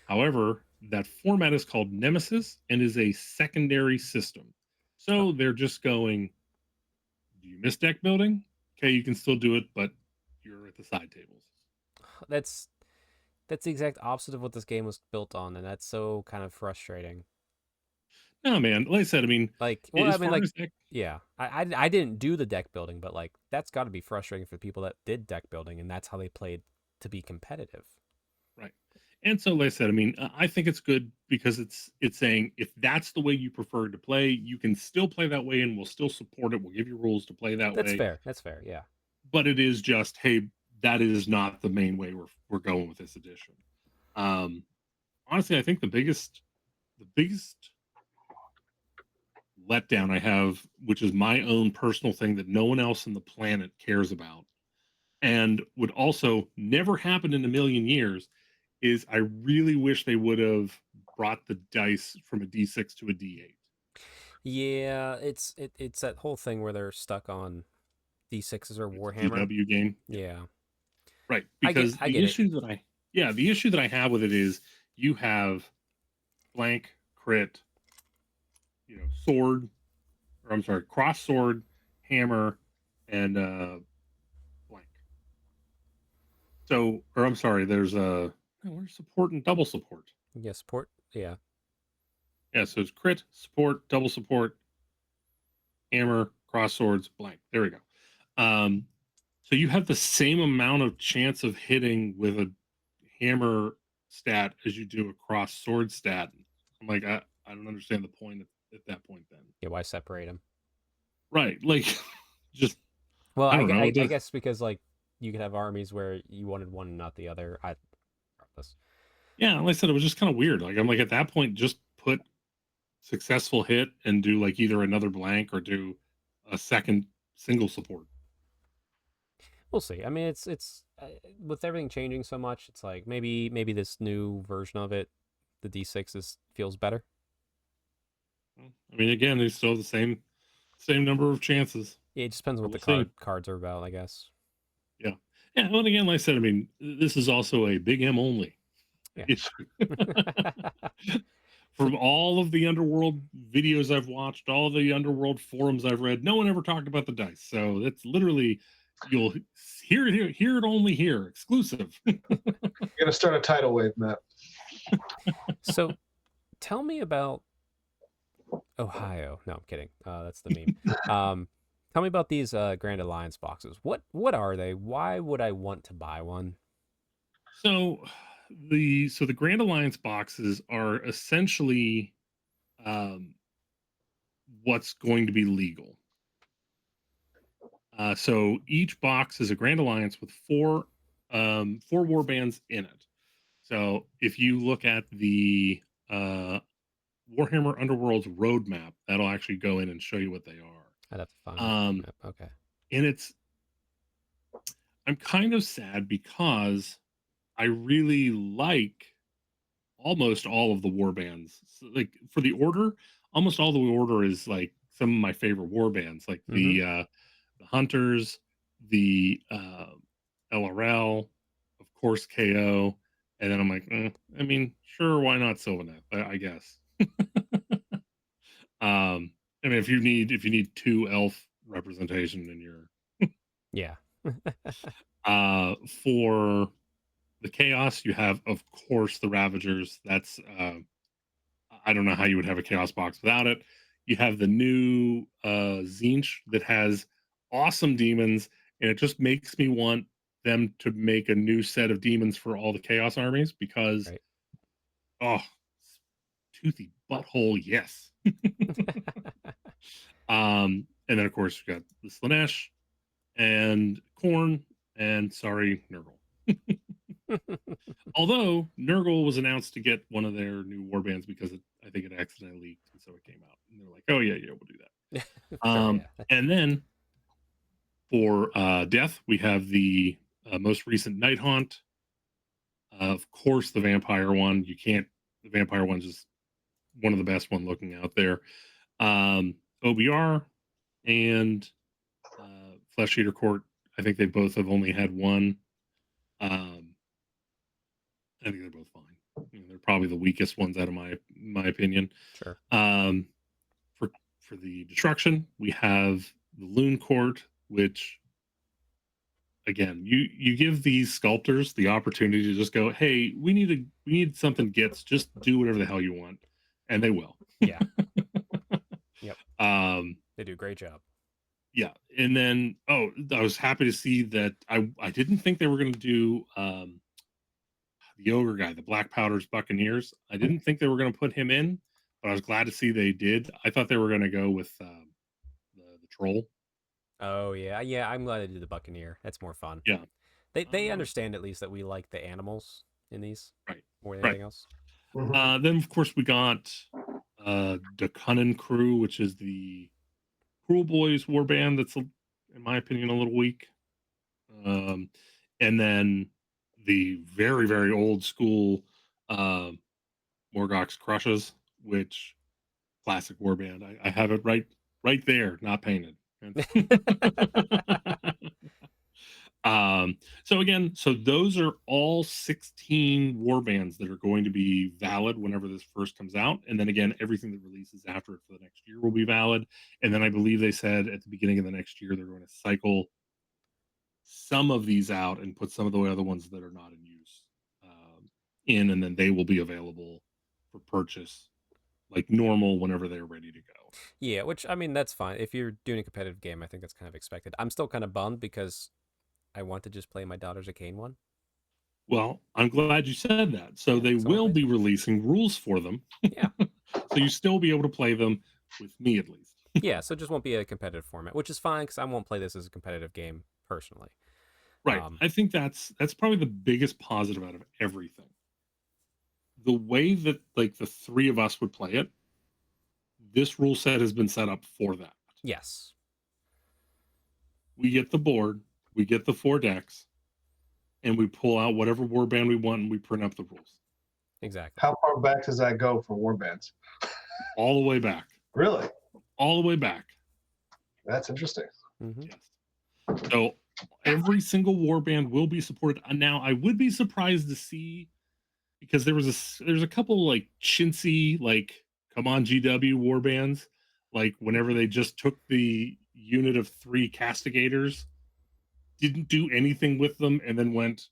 However, that format is called Nemesis and is a secondary system. So they're just going, do you miss deck building? Okay, you can still do it, but you're at the side tables. That's the exact opposite of what this game was built on, and that's so kind of frustrating. No, man. Like I said, I mean, yeah, I didn't do the deck building, but like, that's got to be frustrating for the people that did deck building, and that's how they played to be competitive. Right. And so, like I said, I mean, I think it's good because it's saying if that's the way you prefer to play, you can still play that way, and we'll still support it. We'll give you rules to play that way. That's fair. Yeah. But it is just, hey, that is not the main way we're going with this edition. Honestly, I think the biggest letdown I have, which is my own personal thing that no one else on the planet cares about, and would also never happen in a million years, is I really wish they would have brought the dice from a D6 to a D8. Yeah, it's that whole thing where they're stuck on D6s or Warhammer. DW game. Yeah. Right. Because the issue that I have with it is you have blank, crit, sword, or I'm sorry, cross sword, hammer, and So, or I'm sorry, there's where's support and double support? Yeah, support. Yeah. Yeah, so it's crit, support, double support, hammer, cross swords, blank. There we go. Um, so you have the same amount of chance of hitting with a hammer stat as you do a cross sword stat. I'm like, I don't understand the point at that point then. Yeah, why separate them? Right. Like, just, Well, I don't know. I It does, guess because like you could have armies where you wanted one and not the other. Regardless. yeah, like I said, it was just kind of weird. Like, I'm like, at that point, just put successful hit and do like either another blank or do a second single support. We'll see. I mean, it's with everything changing so much, it's like maybe this new version of it, the D6 feels better. I mean, again, they still have the same number of chances. Yeah, it just depends on what We'll the see. cards are about, I guess. Yeah. Yeah. Well, again, like I said, I mean, this is also a big M only Yeah. issue. From all of the Underworld videos I've watched, all the Underworld forums I've read, no one ever talked about the dice. So it's literally, you'll hear it only here, exclusive. You're gonna start a tidal wave, Matt. So, tell me about Ohio. No, I'm kidding. That's the meme. Tell me about these Grand Alliance boxes. What are they? Why would I want to buy one? So the Grand Alliance boxes are essentially what's going to be legal. So each box is a Grand Alliance with four war bands in it. So if you look at the Warhammer Underworlds roadmap, that'll actually go in and show you what they are. I'd have to find Um, it. Okay. and I'm kind of sad because I really like almost all of the war bands. So, like for the order, almost all the order is like some of my favorite war bands, like the Hunters, the LRL, of course KO, and then I'm like, I mean, sure, why not Sylvaneth? I guess. I mean, if you need two elf representation in your Yeah. for the chaos, you have of course the Ravagers. That's I don't know how you would have a chaos box without it. You have the new Zinch that has awesome demons, and it just makes me want them to make a new set of demons for all the chaos armies because Right. oh, toothy butthole, yes. And then of course you got the Slanesh and Korn, and sorry, Nurgle. Although Nurgle was announced to get one of their new warbands because I think it accidentally leaked, and so it came out, and they're like, "Oh yeah, we'll do that." Sure, yeah. And then for Death, we have the most recent Night Haunt. Of course, the Vampire one. The Vampire one's just one of the best one looking out there. OBR and Flesh Eater Court. I think they both have only had one. I think they're both fine. They're probably the weakest ones out of my opinion. Sure. For the destruction, we have the Loon Court, which again, you give these sculptors the opportunity to just go, hey, we need something gets, just do whatever the hell you want, and they will. Yeah. Yep. They do a great job. Yeah. And then I was happy to see that I didn't think they were gonna do the ogre guy, the Black Powders Buccaneers. I didn't think they were going to put him in, but I was glad to see they did. I thought they were going to go with the troll. Oh yeah, yeah. I'm glad they did the Buccaneer. That's more fun. Yeah, They understand at least that we like the animals in these right, more than anything else. Then of course we got the Cunnin Crew, which is the Cruel Boys warband. That's in my opinion a little weak. And then the very very old school Morgoth's Crushes, which classic warband. I have it right there, not painted. So those are all 16 warbands that are going to be valid whenever this first comes out, and then again everything that releases after it for the next year will be valid. And then I believe they said at the beginning of the next year they're going to cycle some of these out and put some of the other ones that are not in use in, and then they will be available for purchase like normal whenever they're ready to go. Yeah, which I mean that's fine. If you're doing a competitive game, I think that's kind of expected. I'm still kind of bummed because I want to just play my Daughters of Cain one. Well, I'm glad you said that. So Yeah, they that's all will right. be releasing rules for them. Yeah. So you still be able to play them with me at least. Yeah, so it just won't be a competitive format, which is fine because I won't play this as a competitive game personally. Right. I think that's probably the biggest positive out of everything. The way that like the three of us would play it, this rule set has been set up for that. Yes. We get the board, we get the 4 decks, and we pull out whatever warband we want and we print up the rules. Exactly. How far back does that go for warbands? All the way back. Really? All the way back. That's interesting. Mm-hmm. Yes. So every single warband will be supported. Now, I would be surprised to see, because there's a couple like chintzy, like come on GW warbands, like whenever they just took the unit of 3 castigators, didn't do anything with them, and then went,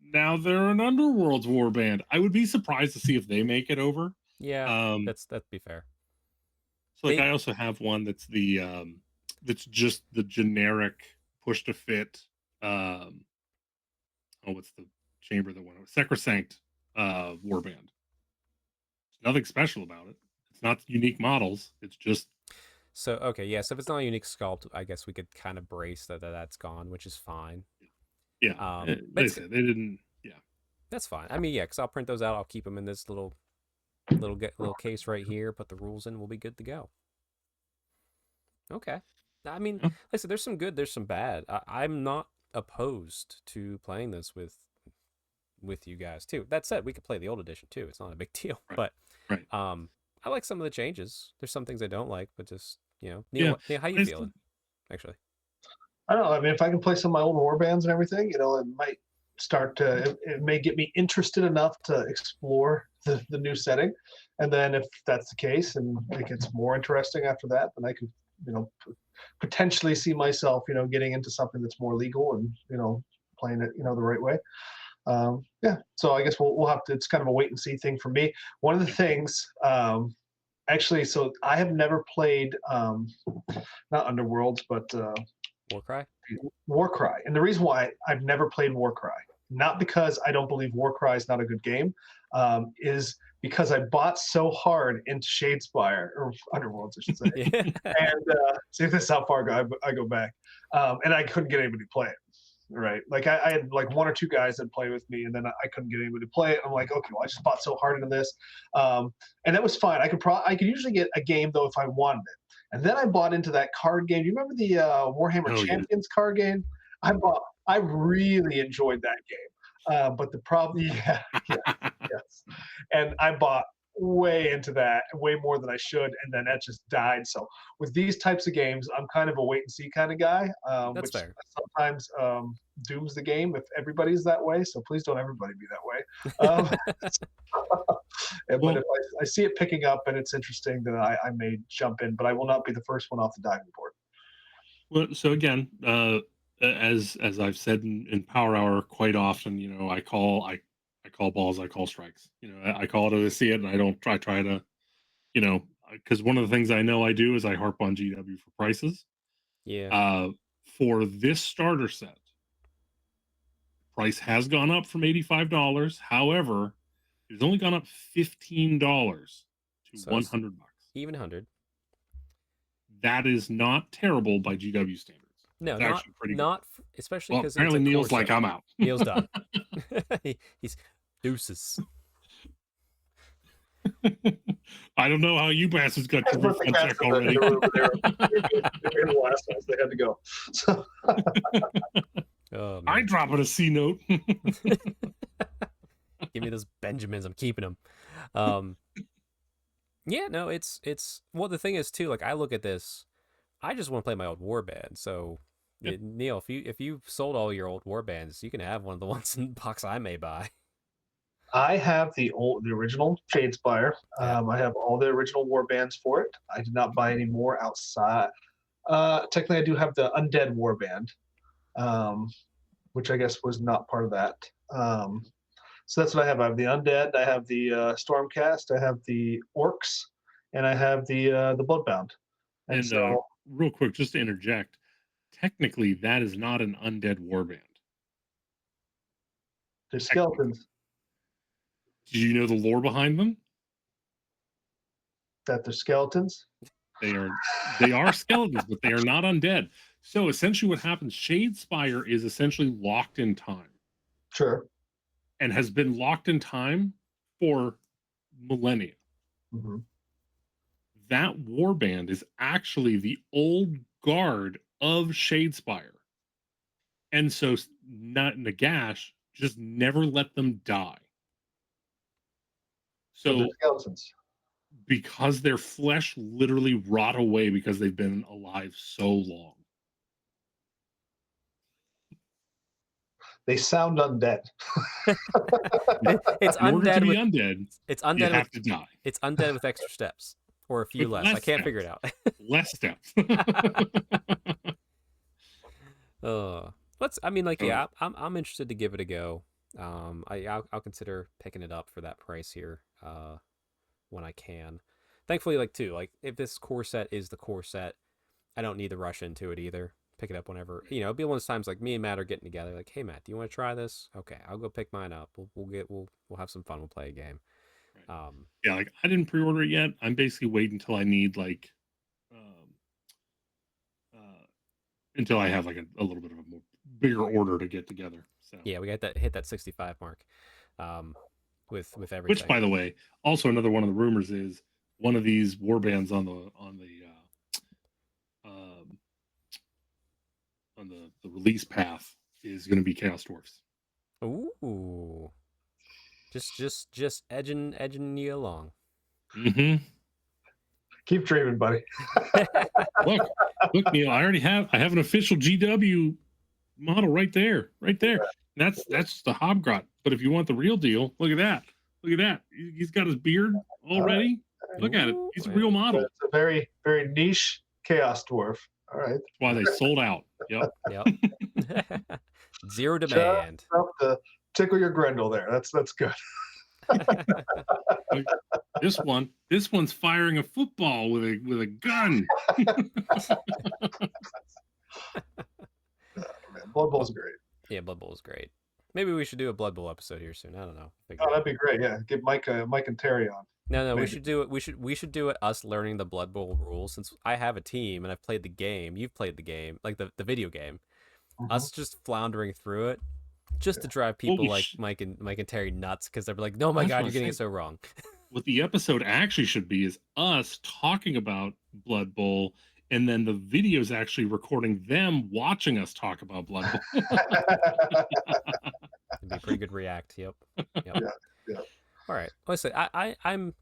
now they're an Underworlds warband. I would be surprised to see if they make it over. Yeah, that'd be fair. So like I also have one that's the that's just the generic push to fit what's the chamber that one? Sacrosanct warband. There's nothing special about it. It's not unique models. It's just so okay, yeah. So if it's not a unique sculpt, I guess we could kind of brace that's gone, which is fine. Yeah. But they said they didn't. Yeah. That's fine. I mean, yeah, because I'll print those out. I'll keep them in this little case right here. Put the rules in. We'll be good to go. Okay. I mean, like I said, there's some good, there's some bad. I'm not opposed to playing this with you guys too. That said, we could play the old edition too. It's not a big deal. Right. But I like some of the changes. There's some things I don't like, but just Neil, how you feeling? Actually, I don't know. I mean, if I can play some of my old warbands and everything, it might start to. It may get me interested enough to explore the new setting, and then if that's the case, and it gets more interesting after that, then I could potentially see myself getting into something that's more legal and playing it the right way. Yeah, so I guess we'll have to. It's kind of a wait and see thing for me. One of the things, actually, so I have never played not Underworlds, but Warcry. And the reason why I've never played Warcry, not because I don't believe Warcry is not a good game, is because I bought so hard into Shadespire, or Underworlds, I should say. And see, this is how far I go back. And I couldn't get anybody to play it. Right. Like I had like 1 or 2 guys that play with me, and then I couldn't get anybody to play it. I'm like, okay, well, I just bought so hard into this. And that was fine. I could usually get a game though if I wanted it. And then I bought into that card game. Do you remember the Warhammer Champions card game? I really enjoyed that game. But the problem, yes. And I bought way into that, way more than I should, and then that just died. So with these types of games, I'm kind of a wait and see kind of guy, That's which fair. sometimes dooms the game if everybody's that way. So please don't everybody be that way. But if I see it picking up and it's interesting, then I may jump in, but I will not be the first one off the diving board. Well, so again, as I've said in Power Hour quite often, I call balls, I call strikes. I call it as I see it, and I don't try to, because one of the things I know I do is I harp on GW for prices. Yeah. For this starter set, price has gone up from $85. However, it's only gone up $15 to $100. Even 100. That is not terrible by GW standards. No, it's actually pretty not good. Especially because apparently Neil's like, I'm out. Neil's done. He's deuces. I don't know how you bastards got your refund check already. They were the last ones. They had to go. So. Oh, I ain't dropping a C note. Give me those Benjamins. I'm keeping them. Yeah, no, it's well. The thing is too, like I look at this, I just want to play my old warband. So, Neil, if you sold all your old warbands, you can have one of the ones in the box I may buy. I have the original Shadespire. I have all the original warbands for it. I did not buy any more outside. Technically, I do have the Undead warband. which I guess was not part of that. So that's what I have. I have the undead, I have the stormcast, I have the orcs, and I have the bloodbound. And And so real quick, just to interject, technically that is not an undead warband. there's skeletons Do you know the lore behind them? that they're skeletons. They are skeletons, but they are not undead. So essentially what happens, Shadespire is essentially locked in time Sure. and has been locked in time for millennia. Hmm. That warband is actually the old guard of Shadespire. And so Nagash just never let them die. So So they're skeletons. because their flesh literally rot away because they've been alive so long. They sound undead. It's In order to undead be with undead, it's you undead have with to die. it's undead with extra steps or a few With less. I less can't figure it steps. out. Less steps. I mean, like, yeah, I'm interested to give it a go. I'll consider picking it up for that price here, when I can. Thankfully, like, too, like, if this core set is the core set, I don't need to rush into it either. Pick it up whenever, it'll be one of those times like me and Matt are getting together. Like, hey, Matt, do you want to try this? Okay, I'll go pick mine up. We'll have some fun. We'll play a game. Right. Yeah, like I didn't pre-order it yet. I'm basically waiting until I need like, until I have like a little bit of a more bigger order to get together. So yeah, we got that hit that 65 mark, with everything. Which, by the way, also another one of the rumors is one of these war bands on the release path is going to be Chaos Dwarfs. Ooh, just edging you along. Mm-hmm. Keep dreaming, buddy. Look, Neil, I have an official GW model right there. That's the Hobgrot. But if you want the real deal, look at that. He's got his beard already. Look at it. He's a real model. It's a very, very niche Chaos Dwarf. All right. That's why they sold out. Yep. Zero demand. Just enough to tickle your Grendel there. That's good. This one's firing a football with a gun. Man, Blood Bowl's great. Yeah, Blood Bowl is great. Maybe we should do a Blood Bowl episode here soon. I don't know. Oh, that'd be great. Yeah, get Mike and Terry on. No, we Maybe. should do it. We should do it. Us learning the Blood Bowl rules, since I have a team and I've played the game. You've played the game, like the video game. Mhm. Us just floundering through it, just to drive people like Mike and Terry nuts, because they're like, "No, my God, you're getting it so wrong." What the episode actually should be is us talking about Blood Bowl, and then the video's actually recording them watching us talk about Blood Bowl. It'd be a pretty good react. Yep. Yeah. All right. Listen, I'm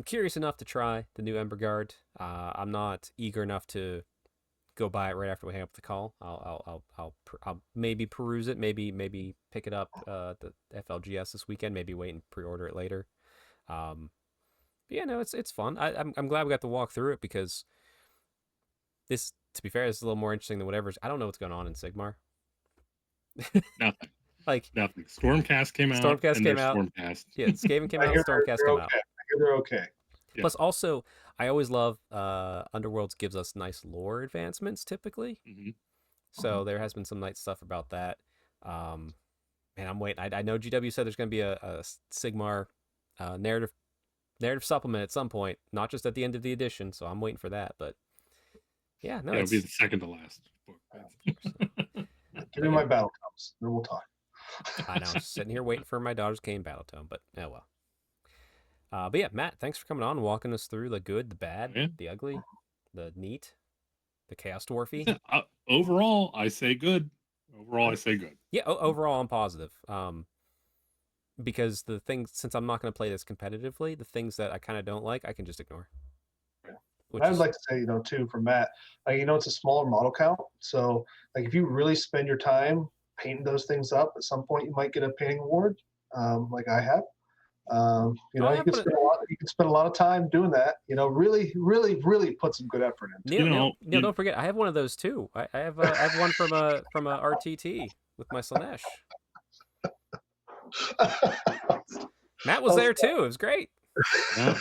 curious enough to try the new Ember Guard. I'm not eager enough to go buy it right after we hang up the call. I'll maybe peruse it. Maybe pick it up the FLGS this weekend. Maybe wait and pre-order it later. Yeah, no, it's fun. I'm glad we got to walk through it, because this, to be fair, is a little more interesting than whatever's. I don't know what's going on in Sigmar. Nothing. Like, Nothing. Stormcast came out. Stormcast came out. Stormcast. Yeah, Skaven came I out. hear Stormcast they're came out. okay. I hear they're okay. Yeah. Plus, also, I always love Underworlds gives us nice lore advancements typically. Mhm. So there has been some nice stuff about that. And I'm waiting. I know GW said there's going to be a Sigmar narrative supplement at some point, not just at the end of the edition. So I'm waiting for that. But yeah, no, It'll be the second to last book. Give me my battle comes, then we'll talk. I know. I'm just sitting here waiting for my Daughter's Cane Battle Tome, but oh well. But yeah, Matt, thanks for coming on and walking us through the good, the bad, the ugly, the neat, the Chaos Dwarfy. Overall, I say good. Yeah, overall, I'm positive. Because the things, since I'm not going to play this competitively, the things that I kind of don't like, I can just ignore. I'd like to say, too, for Matt, like, it's a smaller model count. So, like, if you really spend your time painting those things up, at some point you might get a painting award, like I have. You can spend a lot of time doing that. Really, really, really put some good effort into. Neil, don't forget, I have one of those too. I have one from a RTT. with my Slanesh. Matt was there too. It was great. No,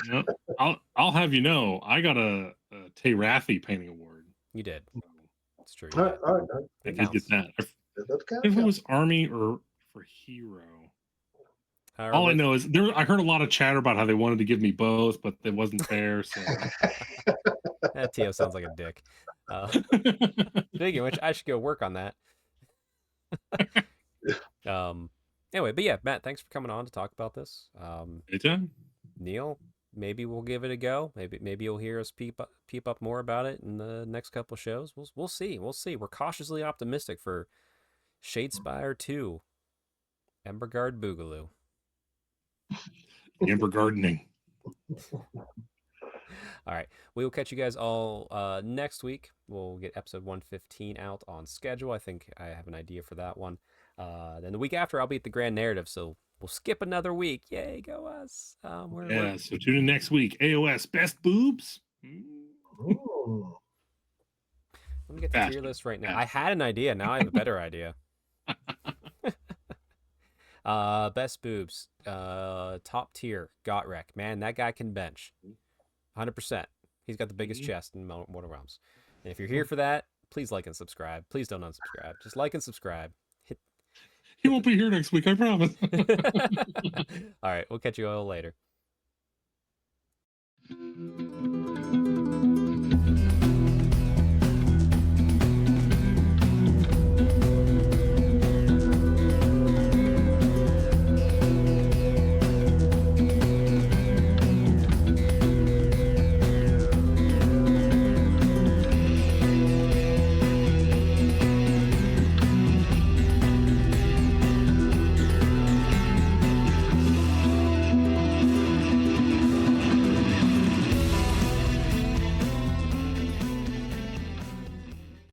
no. I'll have you know, I got a Teyrathi painting award. You did. It's true. All right, all right. I It did get counts. that. That counts, If it yeah. was army or for hero. Or All I with- know is I heard a lot of chatter about how they wanted to give me both, but it wasn't fair. So That Tio sounds like a dick. Speaking of which, I should go work on that. Anyway, but yeah, Matt, thanks for coming on to talk about this. Anytime. Neil, maybe we'll give it a go. Maybe you'll hear us peep up more about it in the next couple shows. We'll see. We'll see. We're cautiously optimistic for Shadespire 2, Emberguard Boogaloo. Amber gardening. All right. We will catch you guys all next week. We'll get episode 115 out on schedule. I think I have an idea for that one. Then the week after, I'll be at the Grand Narrative, so we'll skip another week. Yay, go us. Yeah, so tune in next week. AOS Best Boobs. Ooh. Let me get the tier list right now. I had an idea. Now I have a better idea. Best boobs. Top tier. Gotrek. Man, that guy can bench. 100%. He's got the biggest chest in Mortal Realms. And if you're here for that, please like and subscribe. Please don't unsubscribe. Just like and subscribe. He won't be here next week, I promise. All right. We'll catch you all later.